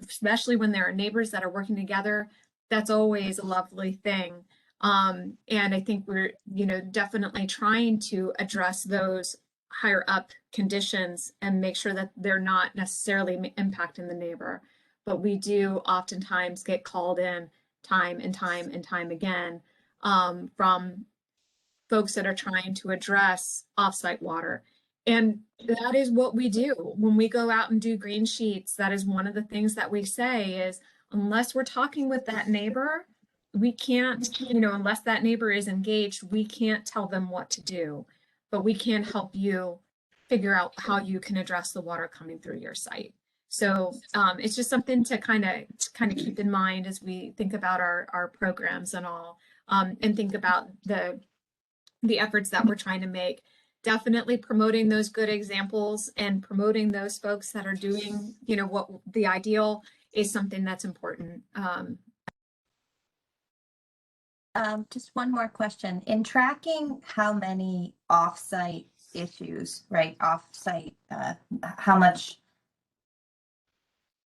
especially when there are neighbors that are working together, that's always a lovely thing. And I think we're, definitely trying to address those higher up conditions and make sure that they're not necessarily impacting the neighbor. But we do oftentimes get called in time and time and time again from folks that are trying to address offsite water. And that is what we do when we go out and do green sheets. That is one of the things that we say is, unless we're talking with that neighbor, we can't, unless that neighbor is engaged, we can't tell them what to do, but we can help you figure out how you can address the water coming through your site. So it's just something to kind of keep in mind as we think about our programs and all, and think about the efforts that we're trying to make. Definitely promoting those good examples and promoting those folks that are doing, what the ideal is something that's important. Just one more question. In tracking how many off-site issues, right? How much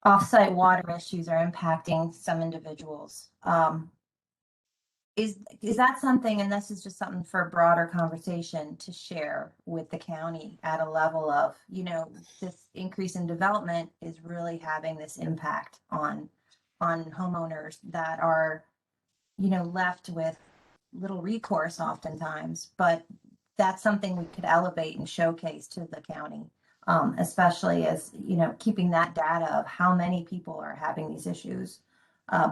off-site water issues are impacting some individuals. Is that something, and this is just something for a broader conversation to share with the county at a level of, this increase in development is really having this impact on homeowners that are, left with little recourse oftentimes, but that's something we could elevate and showcase to the county, especially as, keeping that data of how many people are having these issues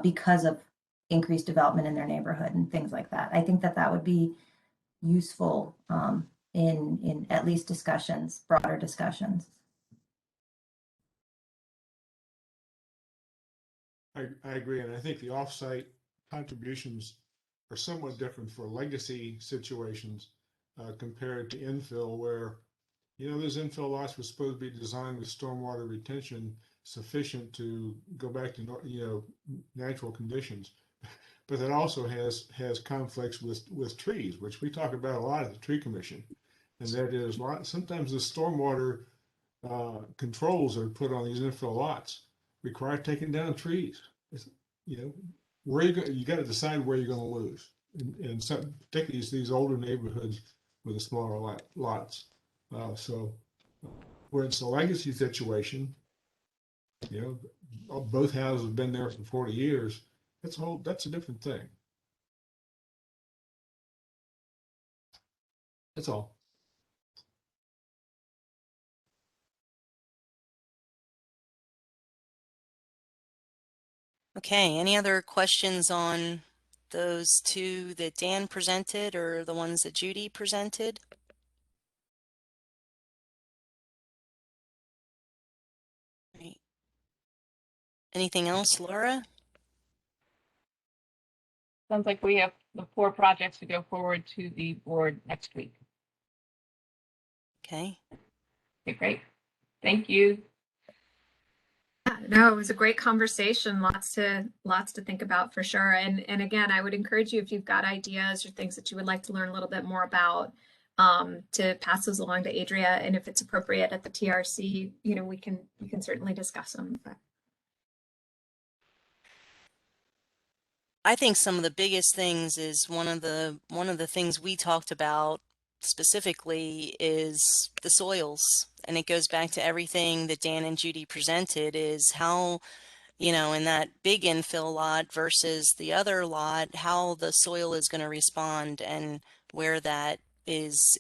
because of increased development in their neighborhood and things like that. I think that would be useful in at least broader discussions. I agree, and I think the offsite contributions are somewhat different for legacy situations compared to infill, where those infill lots were supposed to be designed with stormwater retention sufficient to go back to natural conditions, but that also has conflicts with trees, which we talk about a lot at the Tree Commission, and that is sometimes the stormwater controls that are put on these infill lots require taking down trees. where you got to decide where you're going to lose. And some, particularly these older neighborhoods with the smaller lots. So where it's a legacy situation, you know, both houses have been there for 40 years. That's a different thing. That's all. Okay, any other questions on those two that Dan presented or the ones that Judy presented? Right. Anything else, Laura? Sounds like we have the 4 projects to go forward to the board next week. Okay. Okay, great. Thank you. Yeah, no, it was a great conversation. Lots to think about for sure. And again, I would encourage you, if you've got ideas or things that you would like to learn a little bit more about, to pass those along to Adria. And if it's appropriate at the TRC, you know, we can certainly discuss them. But I think some of the biggest things is one of the things we talked about specifically is the soils, and it goes back to everything that Dan and Judy presented, is how, you know, in that big infill lot versus the other lot, how the soil is going to respond and where that is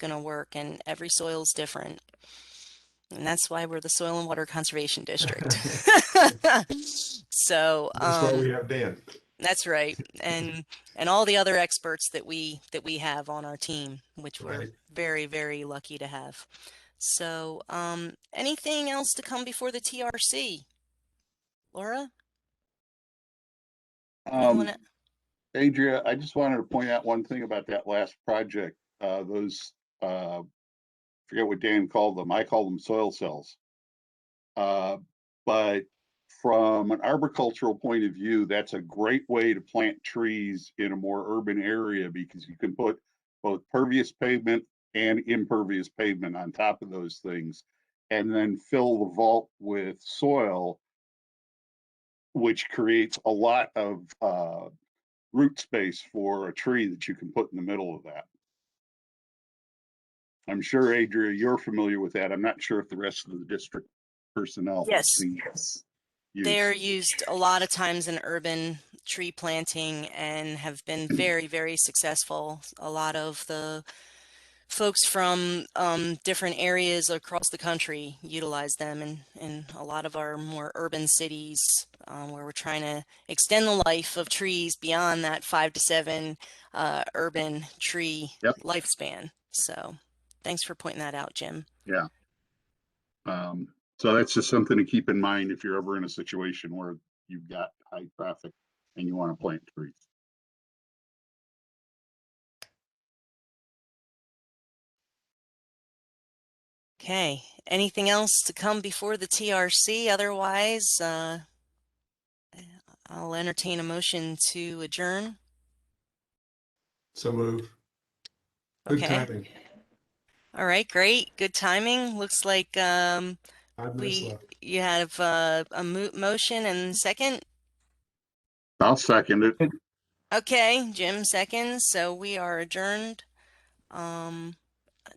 going to work, and every soil is different. And that's why we're the Soil and Water Conservation District. So That's why we have Dan. that's right, and all the other experts that we have on our team, which we're very, very lucky to have. So anything else to come before the TRC? Laura? Adria, I just wanted to point out one thing about that last project. Forget what Dan called them. I call them soil cells. But from an arboricultural point of view, that's a great way to plant trees in a more urban area, because you can put both pervious pavement and impervious pavement on top of those things, and then fill the vault with soil, which creates a lot of root space for a tree that you can put in the middle of that. I'm sure, Adria, you're familiar with that. I'm not sure if the rest of the district personnel have seen this. They're used a lot of times in urban tree planting and have been very, very successful. A lot of the folks from different areas across the country utilize them in a lot of our more urban cities, where we're trying to extend the life of trees beyond that 5 to 7 urban tree lifespan. So thanks for pointing that out, Jim. Yeah. So that's just something to keep in mind if you're ever in a situation where you've got high traffic and you want to plant trees. Okay, anything else to come before the TRC? Otherwise, I'll entertain a motion to adjourn. So move. Good Okay. timing. All right, great. Good timing. Looks like you have a motion and second. I'll second it. Okay, Jim seconds. So we are adjourned.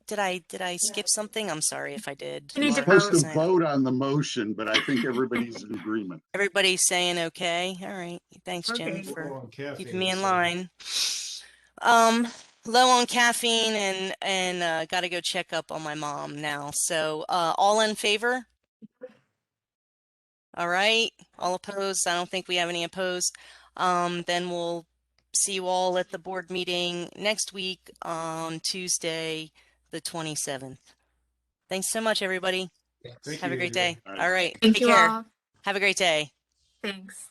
Did I skip something? I'm sorry if I did. You're supposed to vote on the motion, but I think everybody's in agreement. Everybody's saying okay. All right. Thanks, Jim, for keeping me in line. Low on caffeine and got to go check up on my mom now. So all in favor? All right. All opposed? I don't think we have any opposed. Then we'll see you all at the board meeting next week on Tuesday, the 27th. Thanks so much, everybody. Have a great day. All right. Thank Take you care. all. Have a great day. Thanks.